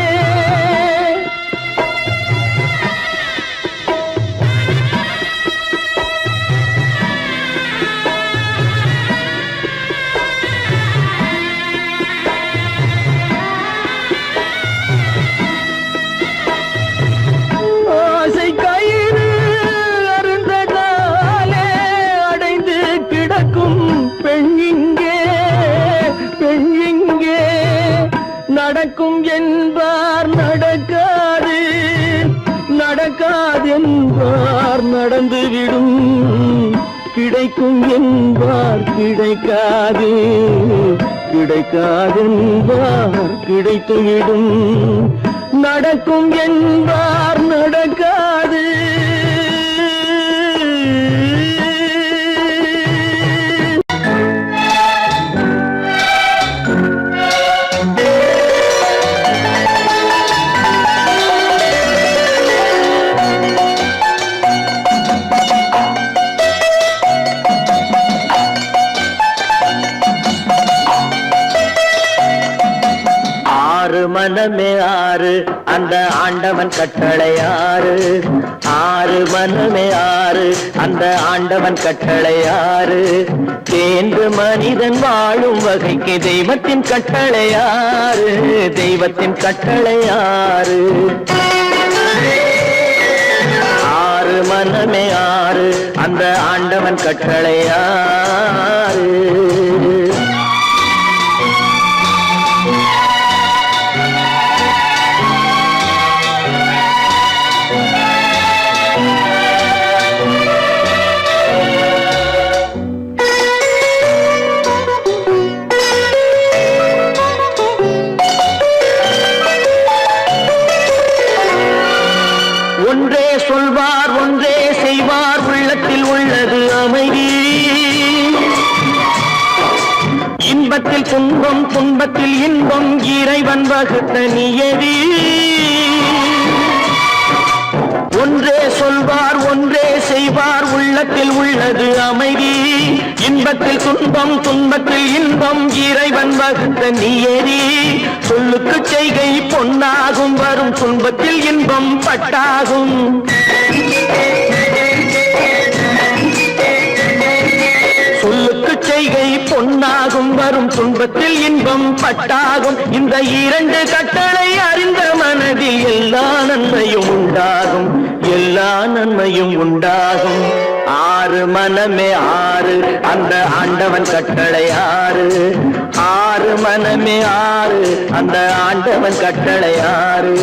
நடக்கும் என்பார் நடக்காது நடக்காது என்பார் நடந்துவிடும் கிடைக்கும் என்பார் கிடைக்காது கிடைக்காது என்பார் கிடைத்துவிடும் நடக்கும் என்பார் நடக்காது மனமே ஆறு அந்த ஆண்டவன் கட்டளை ஆறு ஆறு மனமே ஆறு அந்த ஆண்டவன் கட்டளை ஆறு தேர்ந்து மனிதன் வாழும் வகைக்கு தெய்வத்தின் கட்டளை ஆறு தெய்வத்தின் கட்டளை ஆறு ஆறு மனமே ஆறு அந்த ஆண்டவன் கட்டளை ஆறு ஒன்றே சொல்வார் ஒன்றே செய்வார் உள்ளத்தில் உள்ளது அமைதி இன்பத்தில் துன்பம் துன்பத்தில் இன்பம் இறைவன் வகுத்த நியதி ஒன்றே சொல்வார் ஒன்றே செய்வார் உள்ளத்தில் உள்ளது அமைதி இன்பத்தில் துன்பம் துன்பத்தில் இன்பம் இறைவன் வகுத்த நியதி சொல்லுக்கு செய்கை பொன்னாகும் வரும் துன்பத்தில் இன்பம் பட்டாகும் சொல்லுக்கு செய்கை பொன்னாகும் வரும் துன்பத்தில் இன்பம் பட்டாகும் இந்த இரண்டு கட்டளை அறிந்த மனதில் எல்லா நன்மையும் உண்டாகும் எல்லா நன்மையும் உண்டாகும் ஆறு மனமே ஆறு அந்த ஆண்டவன் கட்டளை ஆறு ஆறு மனமே ஆறு அந்த ஆண்டவன் கட்டளை ஆறு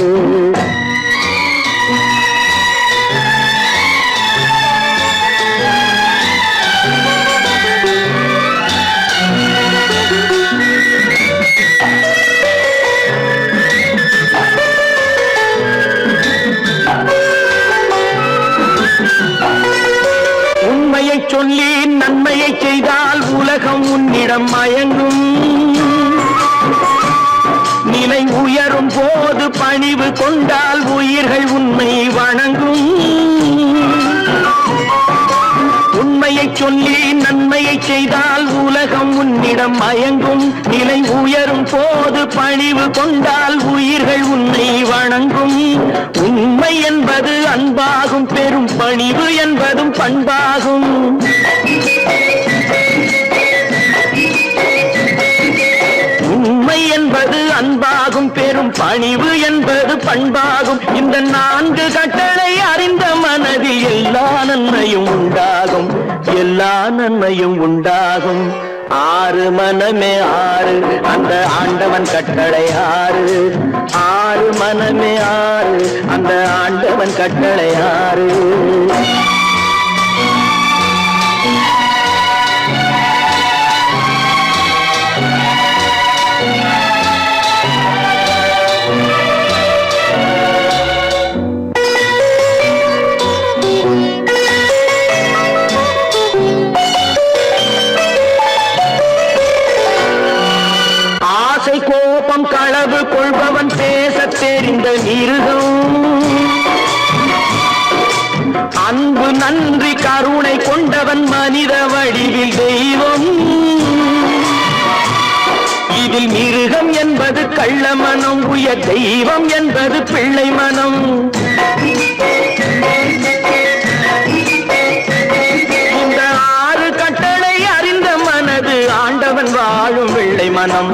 உண்மையை சொல்லி நன்மையை செய்தால் உலகம் உன்னிடம் மயங்கும் நிலை உயரும் போது பணிவு கொண்டால் உயிர்கள் உன்னை வணங்கும் உண்மையை சொல்லி நன்மையை செய்தால் உலகம் உன்னிடம் மயங்கும் நிலை உயரும் போது பணிவு கொண்டால் உயிர்கள் உன்னை வணங்கும் உண்மை என்பது அன்பாகும் பெரும் பணிவு என்பதும் பண்பாகும் உண்மை என்பது அன்பாகும் பெரும் பணிவு என்பது பண்பாகும் இந்த நான்கு கட்டளை அறிந்த மனதில் எல்லா நன்மையும் உண்டாகும் எல்லா நன்மையும் உண்டாகும் ஆறு மனமே ஆறு அந்த ஆண்டவன் கட்டளை ஆறு ஆறு மனமே ஆறு அந்த ஆண்டவன் கட்டளை ஆறு மிருகம். அன்பு நன்றி கருணை கொண்டவன் மனித வடிவில் தெய்வம். இதில் மிருகம் என்பது கள்ள மனம், உயர் தெய்வம் என்பது பிள்ளை மனம். இந்த 6 கட்டளை அறிந்த மனது ஆண்டவன் வாழும் வெள்ளை மனம்,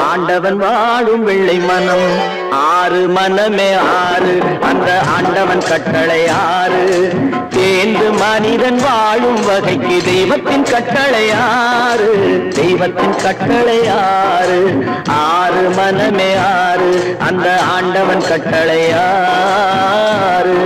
ஆண்டவன் வாழும் வெள்ளை மனம். 6 மனமே 6, அந்த ஆண்டவன் கட்டளை 6. தேர்ந்து மனிதன் வாழும் வகைக்கு தெய்வத்தின் கட்டளை 6, தெய்வத்தின் கட்டளை 6. 6 மனமே 6, அந்த ஆண்டவன் கட்டளை 6.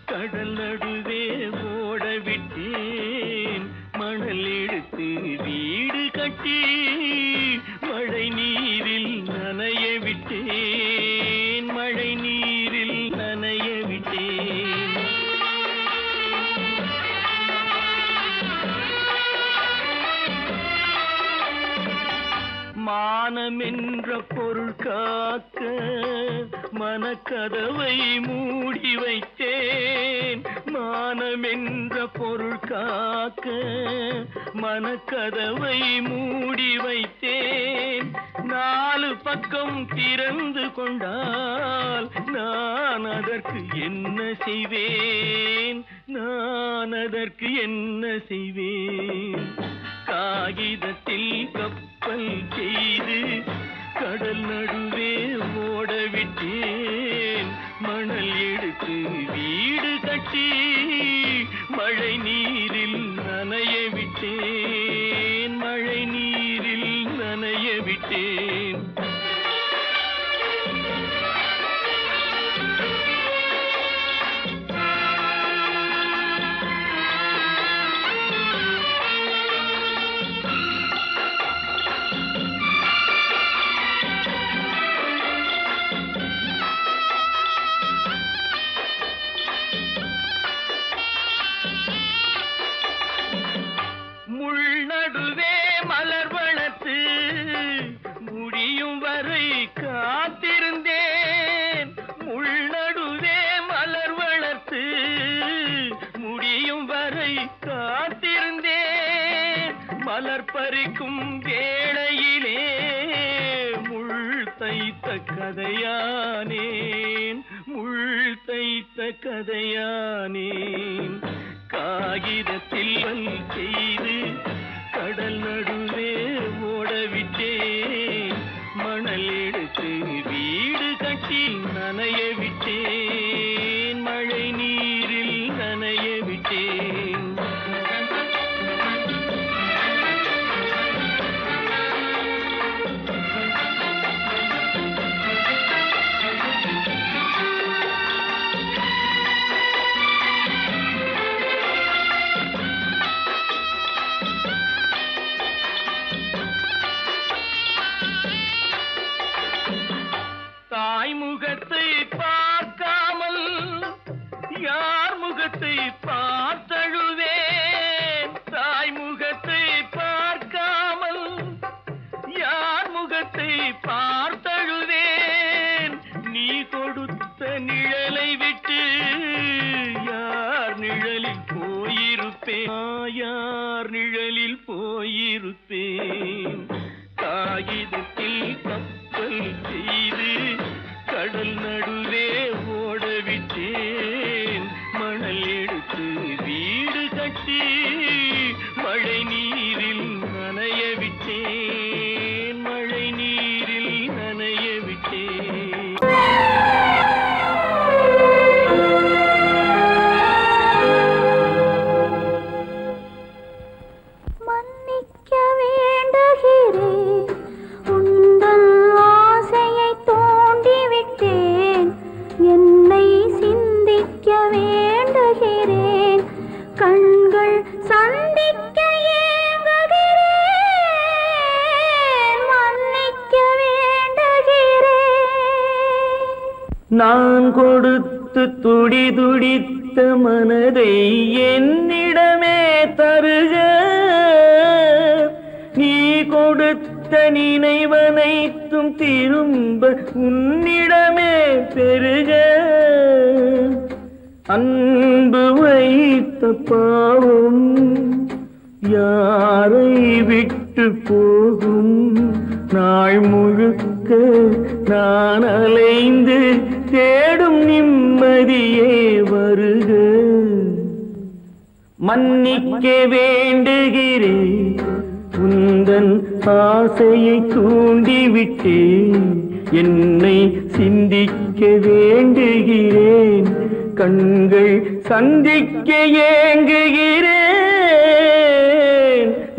கடல் நடுவே ஓட விட்டேன், மணல் எடுத்து வீடு கட்டி மழை நீரில் நனைய விட்டேன், மழை நீரில் நனைய விட்டேன். மானம் என்ற பொருள் காக்க மனக்கதவை மூடி வைத்தேன், மானம் என்ற பொருள் காக்க மனக்கதவை மூடி வைத்தேன். 4 பக்கம் திறந்து கொண்டால் நான் அதற்கு என்ன செய்வேன், நான் அதற்கு என்ன செய்வேன். காகிதத்தில் கப்பல் செய்து கடல் நடுவே ஓட விட்டேன், மணல் எடுத்து வீடு கட்டி மழை நீரில் நனைய விட்டேன், மழை நீரில் நனைய விட்டேன். நடுவே மலர் வளர்த்து முடியும் வரை காத்திருந்தேன், முள் நடுவே மலர் வளர்த்து முடியும் வரை காத்திருந்தேன். மலர் பறிக்கும் வேளையிலே முள் தைத்த கதையானேன், முள் தைத்த கதையானேன். காகிதத்தில் செய்து கடல் நடுவே ஓடவிட்டேன், மணல் எடுத்து வீடு கட்டி நனைய விட்டேன், மழை நீரில் நனைய விட்டேன். முகத்தை பார்க்காமல் யார் முகத்தை பார்த்தழுவேன், தாய் முகத்தை பார்க்காமல் யார் முகத்தை பார்த்தழுவேன். நீ கொடுத்த நிழலை விட்டு யார் நிழலில் போயிருப்பேன், யார் நிழலில் போயிருப்பேன். காகிதத்தில் கப்பல் செய்து கடல் நடுவே ஓடவிட்டேன், மணல் எடுத்து வீடு கட்டி நான் கொடுத்து துடி துடித்த மனதை என்னிடமே தருக, நீ கொடுத்த நினைவனைத்தும் திரும்ப உன்னிடமே பெருக. அன்பு வைத்த பாவம் யாரை விட்டு போகும், நாள் முழுக்க நான் அலைந்து தேடும் நிம்மதியே வருக. மன்னிக்க வேண்டுகிறேன், உந்தன் ஆசையை தூண்டிவிட்டேன், என்னை சிந்திக்க வேண்டுகிறேன், கண்கள் சந்திக்க ஏங்குகிறேன்,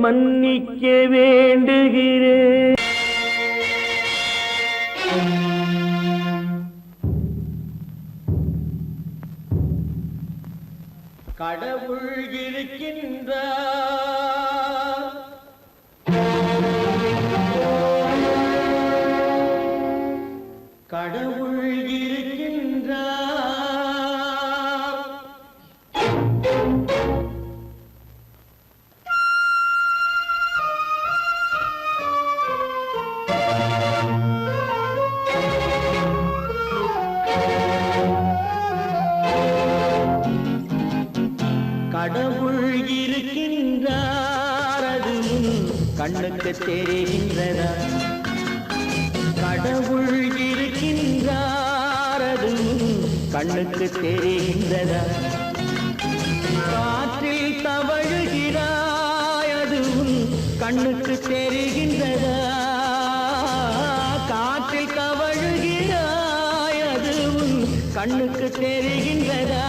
மன்னிக்க வேண்டுகிறேன். கடவுள் இருக்கின்றார், கடவுள் இருக்கின்றார். கடவுள் இருக்கின்றார், அது கண்ணுக்கு தெரிகின்றதா? கடவுள் இருக்கின்றார், அது கண்ணுக்கு தெரிகின்றதா? காற்றில் தவழுகிறாய், அது கண்ணுக்கு தெரிகின்றதா? காற்றில் தவழுகிறாய், அது கண்ணுக்கு தெரிகின்றதா?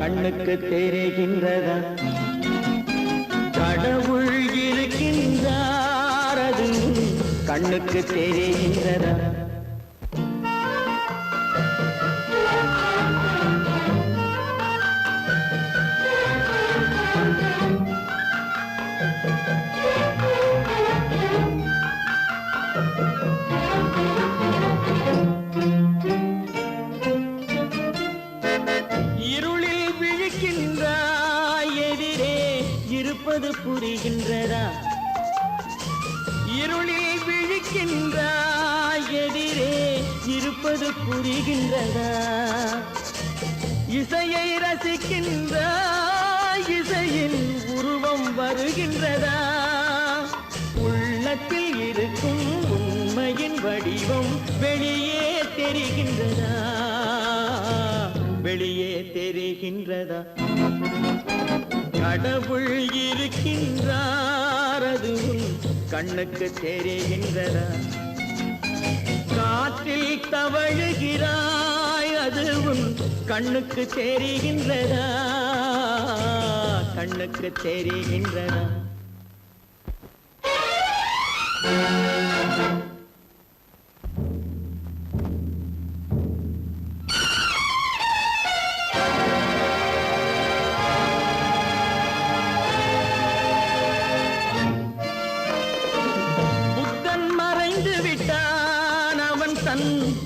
கண்ணுக்கு தெரிகின்றதா? கடவுள் இருக்கின்றார், அது கண்ணுக்கு தெரிகின்றதா? புரிகின்றதா? இருளில் விழிக்கின்றாய், எதிரே இருப்பது புரிகின்றதா? இசையை ரசிக்கின்றாய், இசையின் உருவம் வருகின்றதா? உள்ளத்தில் இருக்கும் உண்மையின் வடிவம் வெளியே தெரிகின்றதா? வெளியே தெரிகின்றதா? கடவுள் இருக்கின்றார், அது கண்ணுக்கு தெரிகின்றதா? காற்றில் தவழுகிறாய், அது கண்ணுக்கு தெரிகின்றதா? கண்ணுக்கு தெரிகின்றதா?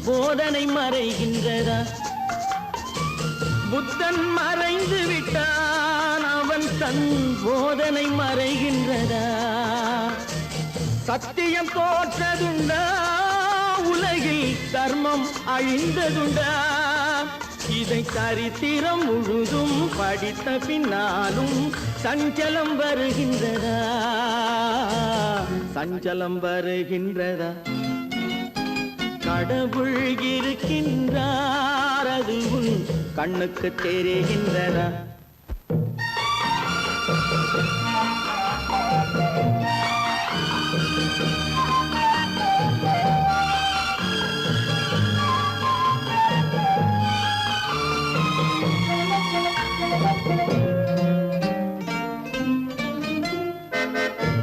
போதனை மறைகின்றதா? புத்தன் மறைந்து விட்டான், அவன் தன் போதனை மறைகின்றதா? சத்தியம் தோற்றதுண்டா? உலகில் தர்மம் அழிந்ததுண்டா? இதை சரித்திரம் முழுதும் படித்த பின்னாலும் சஞ்சலம் வருகின்றதா? சஞ்சலம் வருகின்றதா? கடவுள் இருக்கின்றார், அது கண்ணுக்கு தெரிகின்றதா?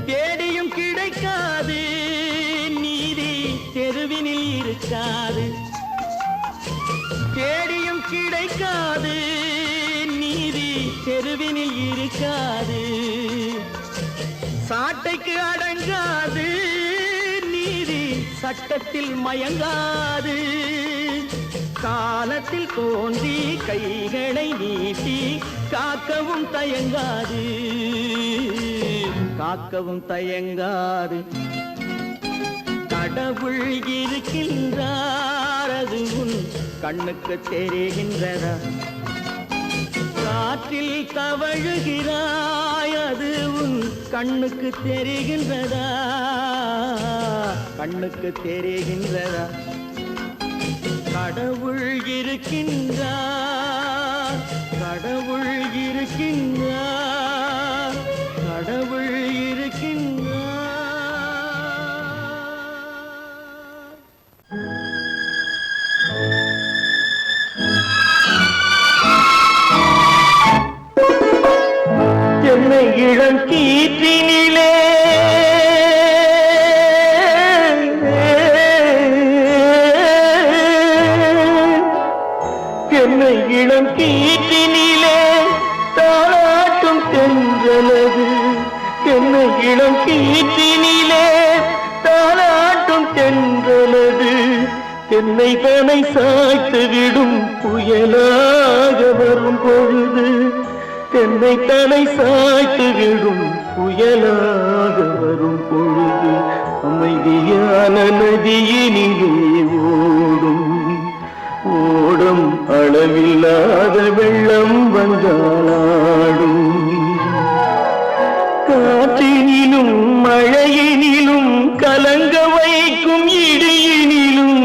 தேடியும் கிடைக்காது நீதி, தெருவினில் இருக்காது. தேடியும் கிடைக்காது நீதி, தெருவினில் இருக்காது. சாட்டைக்கு அடங்காது நீதி, சட்டத்தில் மயங்காது காலத்தில் தோன்றி கைகளை நீட்டி காக்கவும் தயங்காது காக்கவும் தயங்காது கடவுள் இருக்கின்றார் அது உன் கண்ணுக்கு தெரிகின்றதா காற்றில் தவழுகிறாய் அது உன் கண்ணுக்கு தெரிகின்றதா கண்ணுக்கு தெரிகின்றதா கடவுள் இருக்கின்றார் கடவுள் இருக்கின்றார் கடவுள் இருக்கின்றார் என்னை இளம் கீற்றினிலே என்னை இளம் கீற்றினிலே தாளாட்டும் தென்றலது என்னை இளம் கீற்றினிலே தாளாட்டும் தென்றலது என்னை தனை சாய்த்து விடும் புயலாக வரும் பொழுது என்னை தலை சாய்த்து விடும் புயலாக வரும் பொழுது அமைதியான நதியினிலே ஓடும் ஓடும் அளவில்லாத வெள்ளம் வந்தாடும் காற்றினிலும் மழையினிலும் கலங்க வைக்கும் இடியினிலும்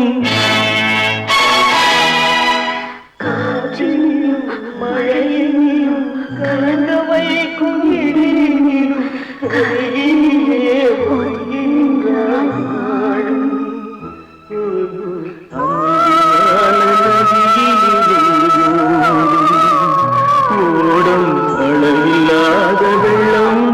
காற்றினிலும் மழையினிலும் கலங்க வைக்கும் இடியினிலும் கையிலே பொய்கின்றாய் வாழும் ஓடும் அளவில்லாத வெள்ளம்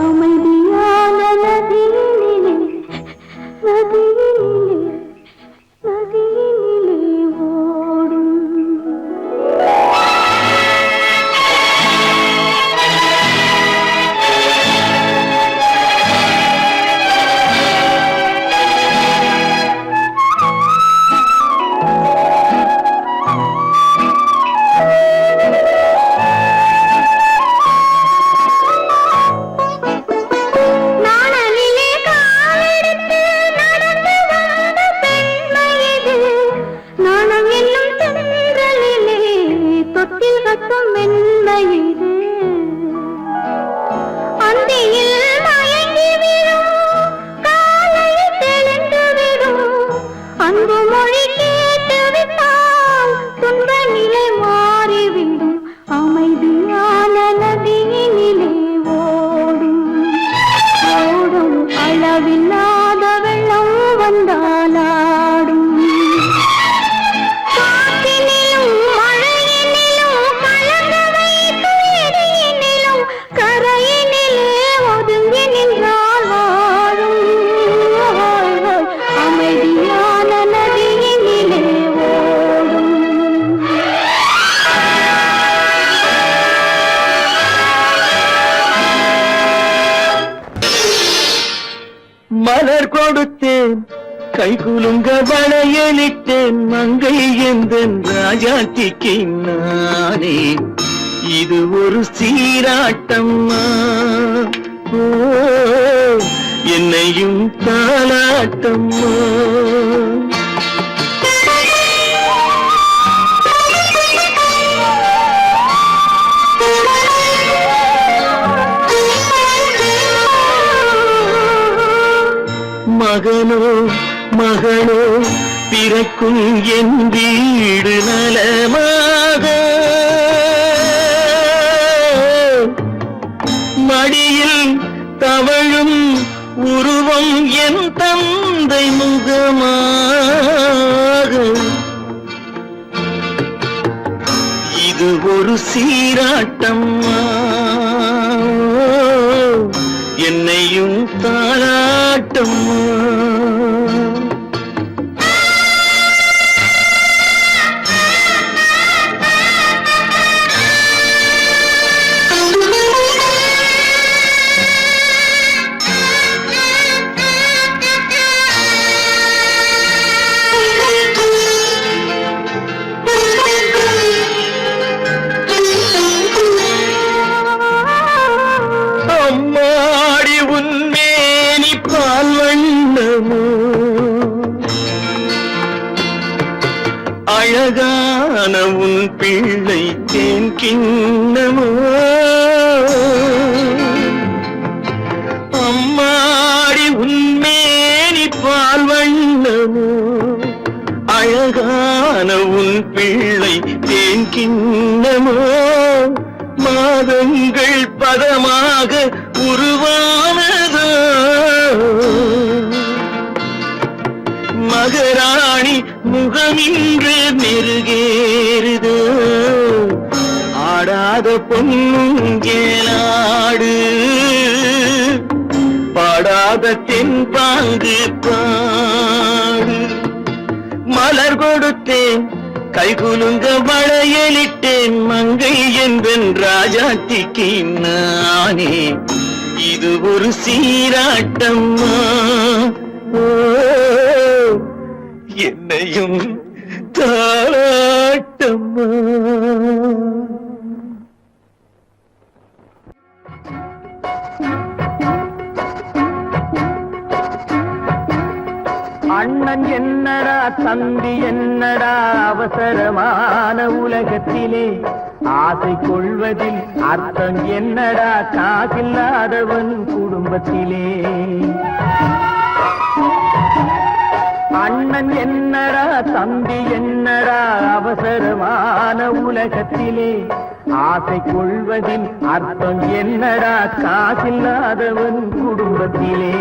அமைதியான நதியினிலே ஓடும் நாணலிலே காலெடுத்து நடந்து வந்த பெண்மை இது நாணம் என்னும் தென்றலிலே தொட்டில் கட்டும் மென்மை இது அந்தியில் மயங்கி விடும் காலையில் தெளிந்து விடும் அன்பு மொழி கேட்டு விட்டால் துன்ப நிலை மாறிவிடும் அமைதியான நதியினிலே ஓடும் ஓடும் அளவில்லாத வெள்ளம் வந்தாலாடும் காற்றினிலும் மழையினிலும் கலங்க வைக்கும் இடியினிலும் கரையினிலே ஒதுங்கி நின்றால் வாழும் அமைதியான நதியினிலே ஓடும் மலர் கொடுத்தேன் கை குலுங்க வளையலிட்டேன் மங்கை எந்தன் ராஜாத்திக்கு நானே இது ஒரு சீராட்டம்மா ஓ என்னையும் தாலாட்டம்மா மகனோ மகளோ பிறக்கும் என் வீடு நலமாக மடியில் தவழும் உருவம் என் தந்தை முகமாக இது ஒரு சீராட்டம்மா என்னையும் தாளாட்டம்மா அழகான உன் பிள்ளை தேன் கிண்ணமோ அம்மாடி உன்மேனி பால் வண்ணமோ அழகான உன் பிள்ளை தேன் கிண்ணமோ மாதங்கள் பதமாக உருவானதோ மகராணி முகமின்று நெருகேறுதோ ஆடாத பொன்னுங்கேலாடு பாடாத தென்பாங்கு பாடு மலர் கொடுத்தேன் கைகுலுங்க வளையலிட்டேன் மங்கை என்பன் ராஜாத்திக்கு நானே இது ஒரு சீராட்டம்மா என்னையும் தாளாட்டம்மா அண்ணன் என்னடா தம்பி என்னடா அவசரமான உலகத்திலே ஆசை கொள்வதில் அர்த்தம் என்னடா காசில்லாதவன் குடும்பத்திலே அண்ணன் என்னடா தம்பி என்னடா அவசரமான உலகத்திலே ஆசை கொள்வதில் அர்த்தம் என்னடா காசில்லாதவன் குடும்பத்திலே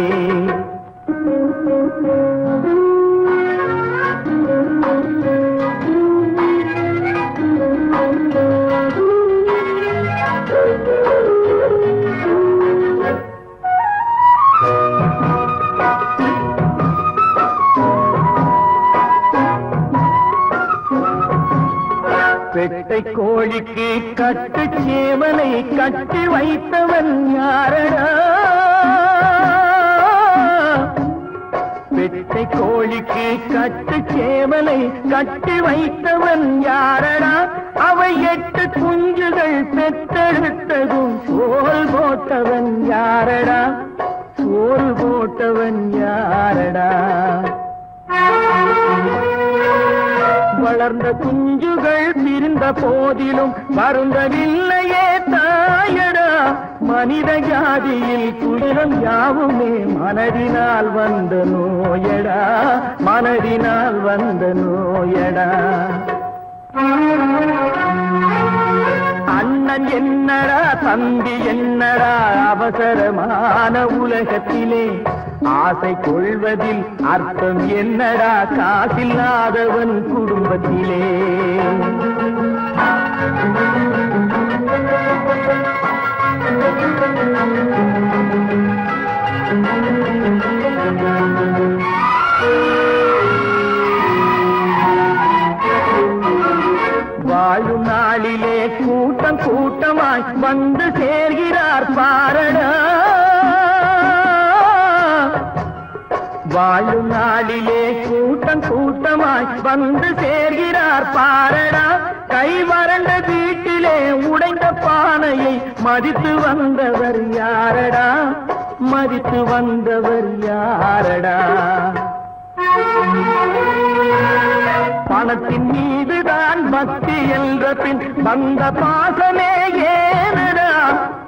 பெட்டை கோழிக்கு கட்டு சேவலை கட்டி வைத்தவன் யாரடா பெட்டை கோழிக்கு கட்டு சேவலை கட்டி வைத்தவன் யாரடா அவை 8 குஞ்சுகள் பெற்றெடுத்ததும் சோறு போட்டவன் யாரடா சோறு போட்டவன் யாரடா வளர்ந்த குஞ்சுகள் பிரிந்த போதிலும் வருந்தவில்லையே தாயடா மனித ஜாதியில் துயரம் யாவுமே மனதினால் வந்த நோயடா மனதினால் வந்த நோயடா அண்ணன் என்னடா தம்பி என்னடா அவசரமான உலகத்திலே ஆசை கொள்வதில் அர்த்தம் என்னடா காசில்லாதவன் குடும்பத்திலே வாழும் நாளிலே கூட்டம் கூட்டமாய் வந்து சேர்கிறார் பாரடா வாழும் நாளிலே கூட்டம் கூட்டமாய் வந்து சேர்கிறார் பாரடா கை வறண்ட வீட்டிலே உடைந்த பானையை மதித்து வந்தவர் யாரடா மதித்து வந்தவர் யாரடா பணத்தின் மீதுதான் பக்தி என்ற பின் வந்த பாசமே ஏனடா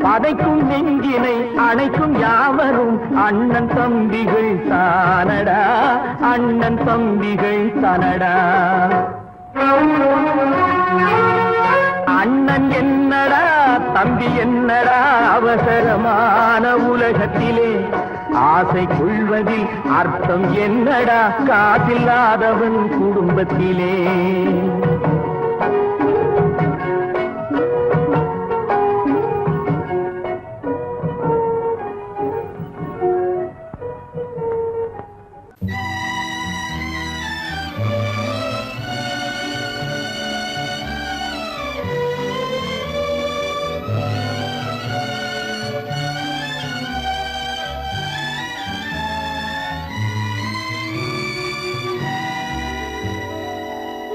பதைக்கும் நெஞ்சினை அணைக்கும் யாவரும் அண்ணன் தம்பிகள் தானடா அண்ணன் தம்பிகள் தானடா அண்ணன் என்னடா தம்பி என்னடா அவசரமான உலகத்திலே ஆசை கொள்வதில் அர்த்தம் என்னடா காசில்லாதவன் குடும்பத்திலே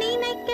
நினைக்க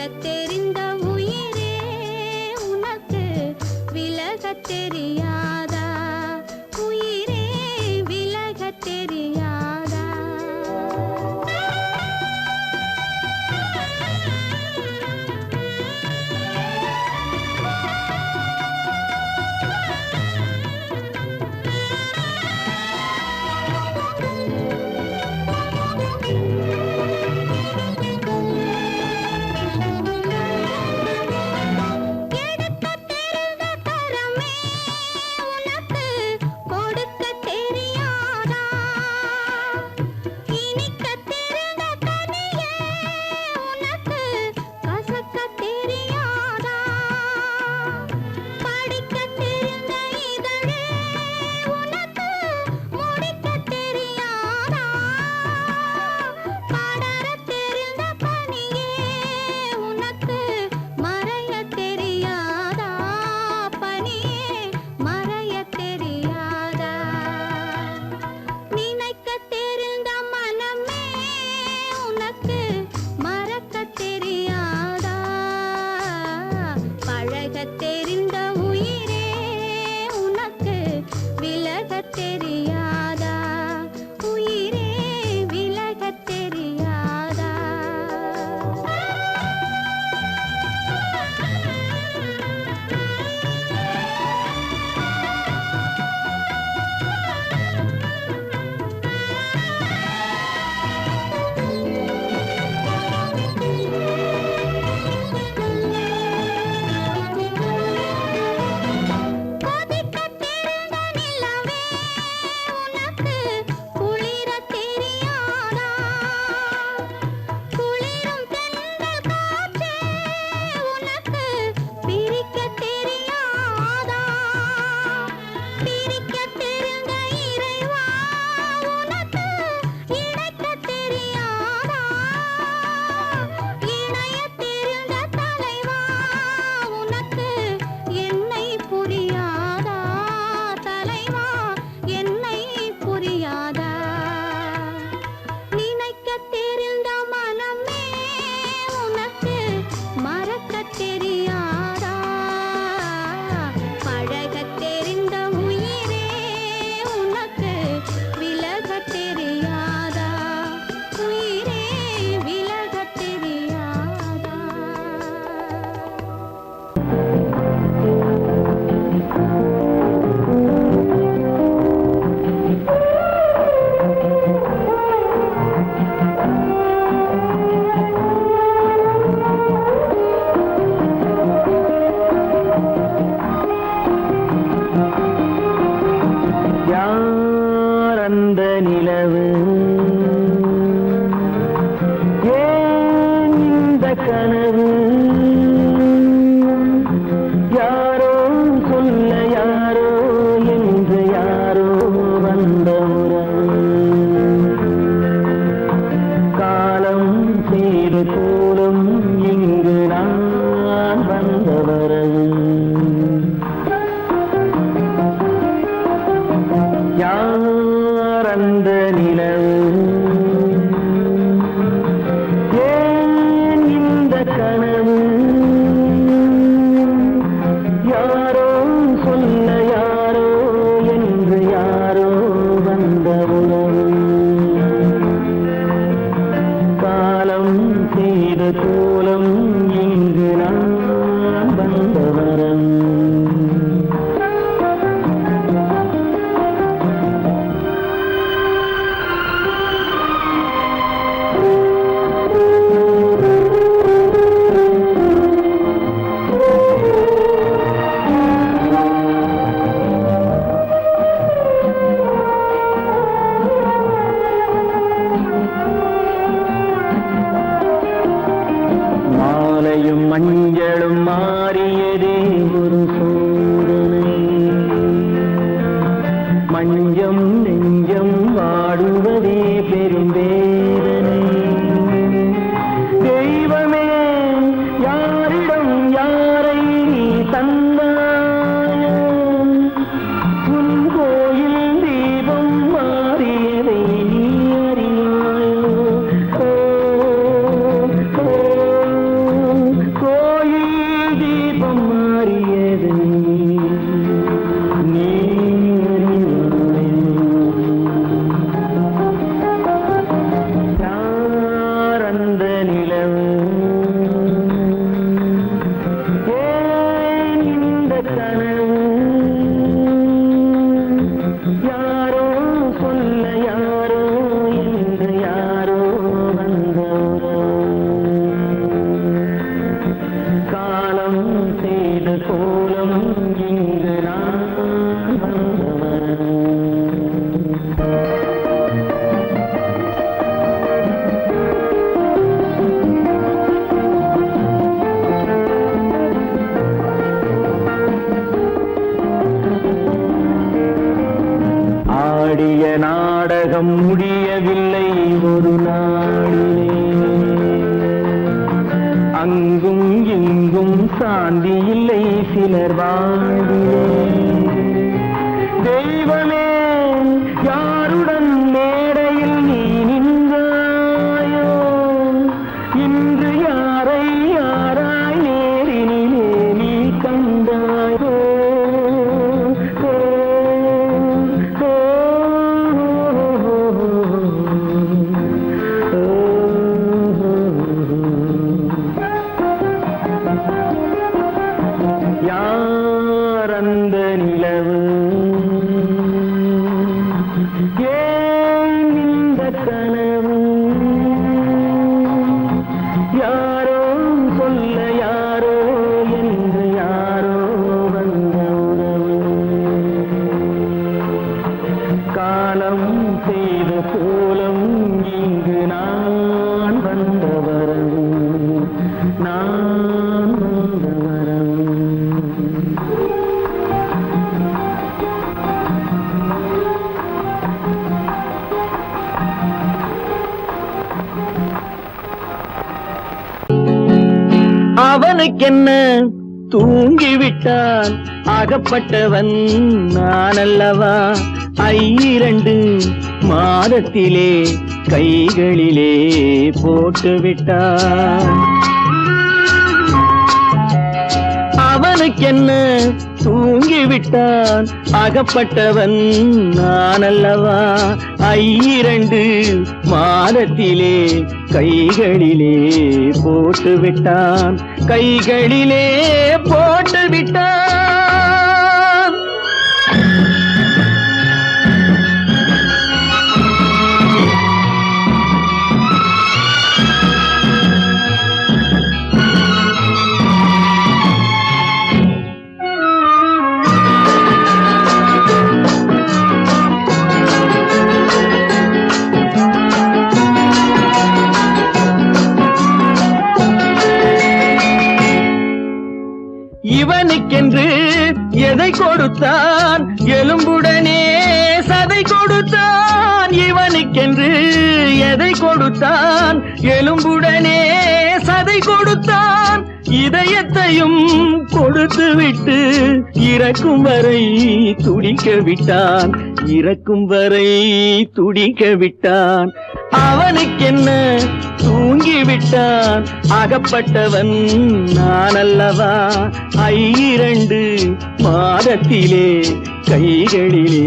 விலகத் தெரிந்த உயிரே உனக்கு விலகத் தெரியாதா? உயிரே விலகத் தெரியாதா? தெரிந்த உயிரே உனக்கு விலகத் தெரியாதா? உயிரே விலகத் தெரியாதா? சாந்தி இல்லை சிலர் வாழ்விலே. தெய்வமே யாருடன் மேடையில் நீ நின்றாயோ, இன்று யாரை யாராய் நேரினிலே நீ கண்டாயோ. யார் அந்த நிலவு, ஏன் இந்த கனவு, யாரோ சொல்ல யாரோ என்று யாரோ வந்த உறவு. காலம் செய்த கோலம் இங்கு நான் வந்த வரவு, நான் வந்த வரவு. அவனுக்கென்ன தூங்கிவிட்டான், அகப்பட்டவன் நான் அல்லவா. 2 மாதத்திலே கைகளிலே போட்டுவிட்டான். அவனுக்கென்ன தூங்கிவிட்டான், அகப்பட்டவன் நான் அல்லவா. 2 மாதத்திலே கைகளிலே போட்டுவிட்டான், கைகளிலே போட்டுவிட்டான். இவனுக்கென்று எதை கொடுத்தான், எலும்புடனே சதை கொடுத்தான். இவனுக்கென்று எதை கொடுத்தான், எலும்புடனே சதை கொடுத்தான். இதயத்தையும் கொடுத்து விட்டு இறக்கும் வரை துடிக்க விட்டான், இறக்கும் வரை துடிக்க விட்டான். அவனுக்கென்ன தூங்கிவிட்டான், அகப்பட்டவன் நான் அல்லவா. 2 மாதத்திலே கைகளிலே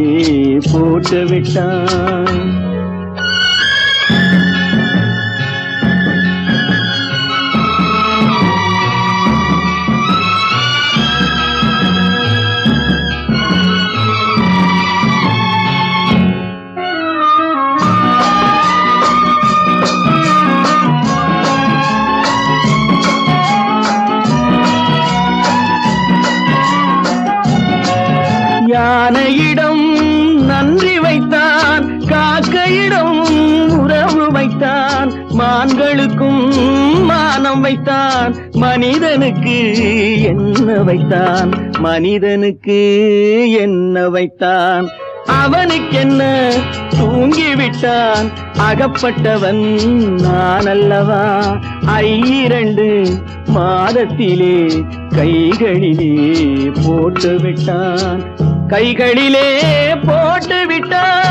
போட்டுவிட்டான். யானையிடம் நன்றி வைத்தான், காக்கையிடம் உறவு வைத்தான். மான்களுக்கும் மானம் வைத்தான், மனிதனுக்கு என்ன வைத்தான், மனிதனுக்கு என்ன வைத்தான். அவனுக்கென்ன தூங்கிவிட்டான், அகப்பட்டவன் நான் அல்லவா. 2 மாதத்திலே கைகளிலே போட்டுவிட்டான், கைகளிலே போட்டுவிட்டான்.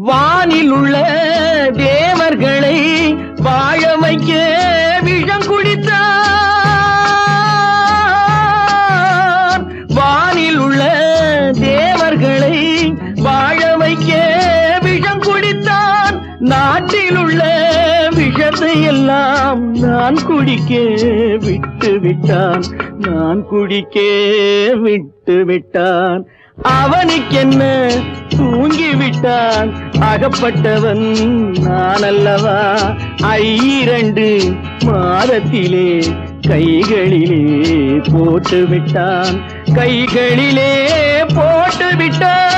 வானில் உள்ள தேவர்களை வாழ வைக்க விஷம் குடித்தான். வானில் உள்ள தேவர்களை வாழ வைக்க விஷம் குடித்தான். நாட்டில் உள்ள விஷத்தை எல்லாம் நான் குடிக்க விட்டு விட்டான், நான் குடிக்க விட்டு விட்டான். அவனுக்கென்ன தூங்கிவிட்டான், அகப்பட்டவன் நான் அல்லவா. 2 மாதத்திலே கைகளிலே போட்டு விட்டான், கைகளிலே போட்டு விட்டான்.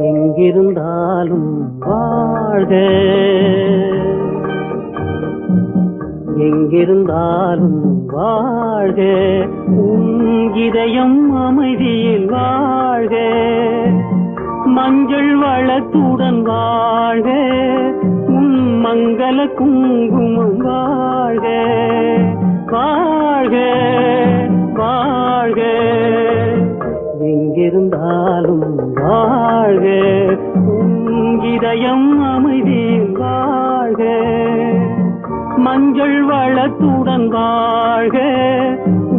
எங்கிருந்தாலும் வாழ்க, எங்கிருந்தாலும் வாழ்க, உன் இதயம் அமைதியில் வாழ்க, மஞ்சள் வளத்துடன் வாழ்க, உன் மங்கள குங்குமம் வாழ்க, வாழ்க வாழ்க, எங்கிருந்தாலும் வாழ்க, உன் இதயம் அமைதியில் வாழ்க, மஞ்சள் வளத்துடன் வாழ்க,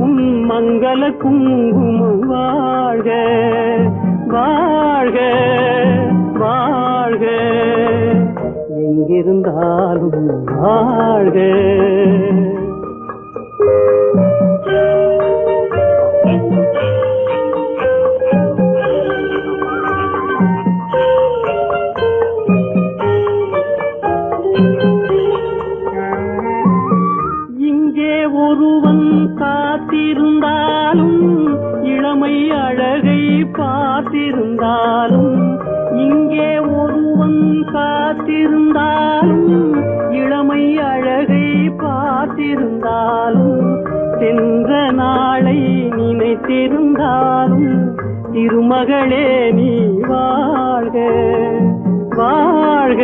உன் மங்கள குங்குமம் வாழ்க, வாழ்க வாழ்க, எங்கிருந்தாலும் வாழ்க. ஒருவன் காத்திருந்தாலும் இளமை அழகை பார்த்திருந்தாலும், இங்கே ஒருவன் காத்திருந்தாலும் இளமை அழகை பார்த்திருந்தாலும், சென்ற நாளை நினைத்திருந்தாலும் திருமகளே நீ வாழ்க, வாழ்க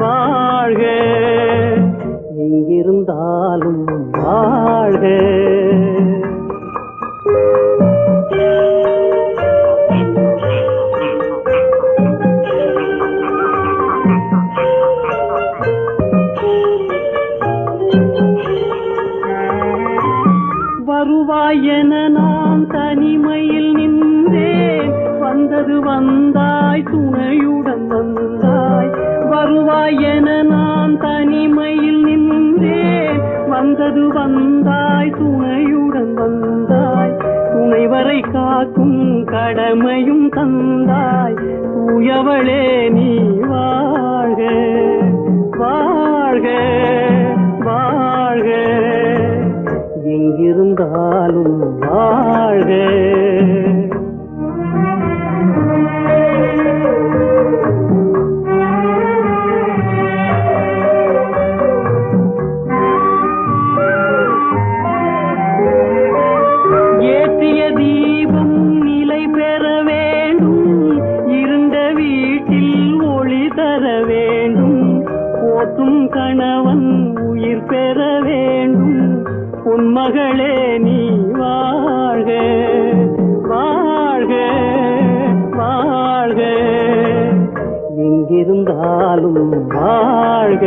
வாழ்க, எங்கிருந்தாலும் வாழ்க. வருவாய் என நான் தனிமையில் நின்றேன், வந்தது வந்தாய் துணையுடன் வந்தாய், வருவாய் என நான் தனிமையில் நின்றேன், வந்தது வந்தாய் துணையுடன் வந்தாய், துணைவரை காக்கும் கடமையும் தந்தாய், தூயவளே நீ வாழ்க, வாழ்க வாழ்க, எங்கிருந்தாலும் வாழ்க. ஏற்றிய தீபம் நிலை பெற வேண்டும், இருண்ட வீட்டில் ஒளி தர வேண்டும், போற்றும் கணவன் உயிர் பெற வேண்டும், உன்மகளே நீ வாழ்க, வாழ்க வாழ்க, எங்கிருந்தாலும் வாழ்க,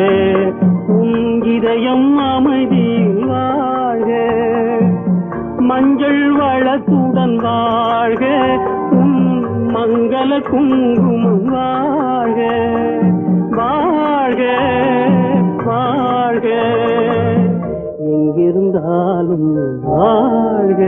உன் இதயம் அமைதியில் வாழ்க, மஞ்சள் வளத்துடன் வாழ்க, உன் மங்கள குங்குமம் வாழ்க, வாழ்க வாழ்க, எங்கிருந்தாலும் வாழ்க.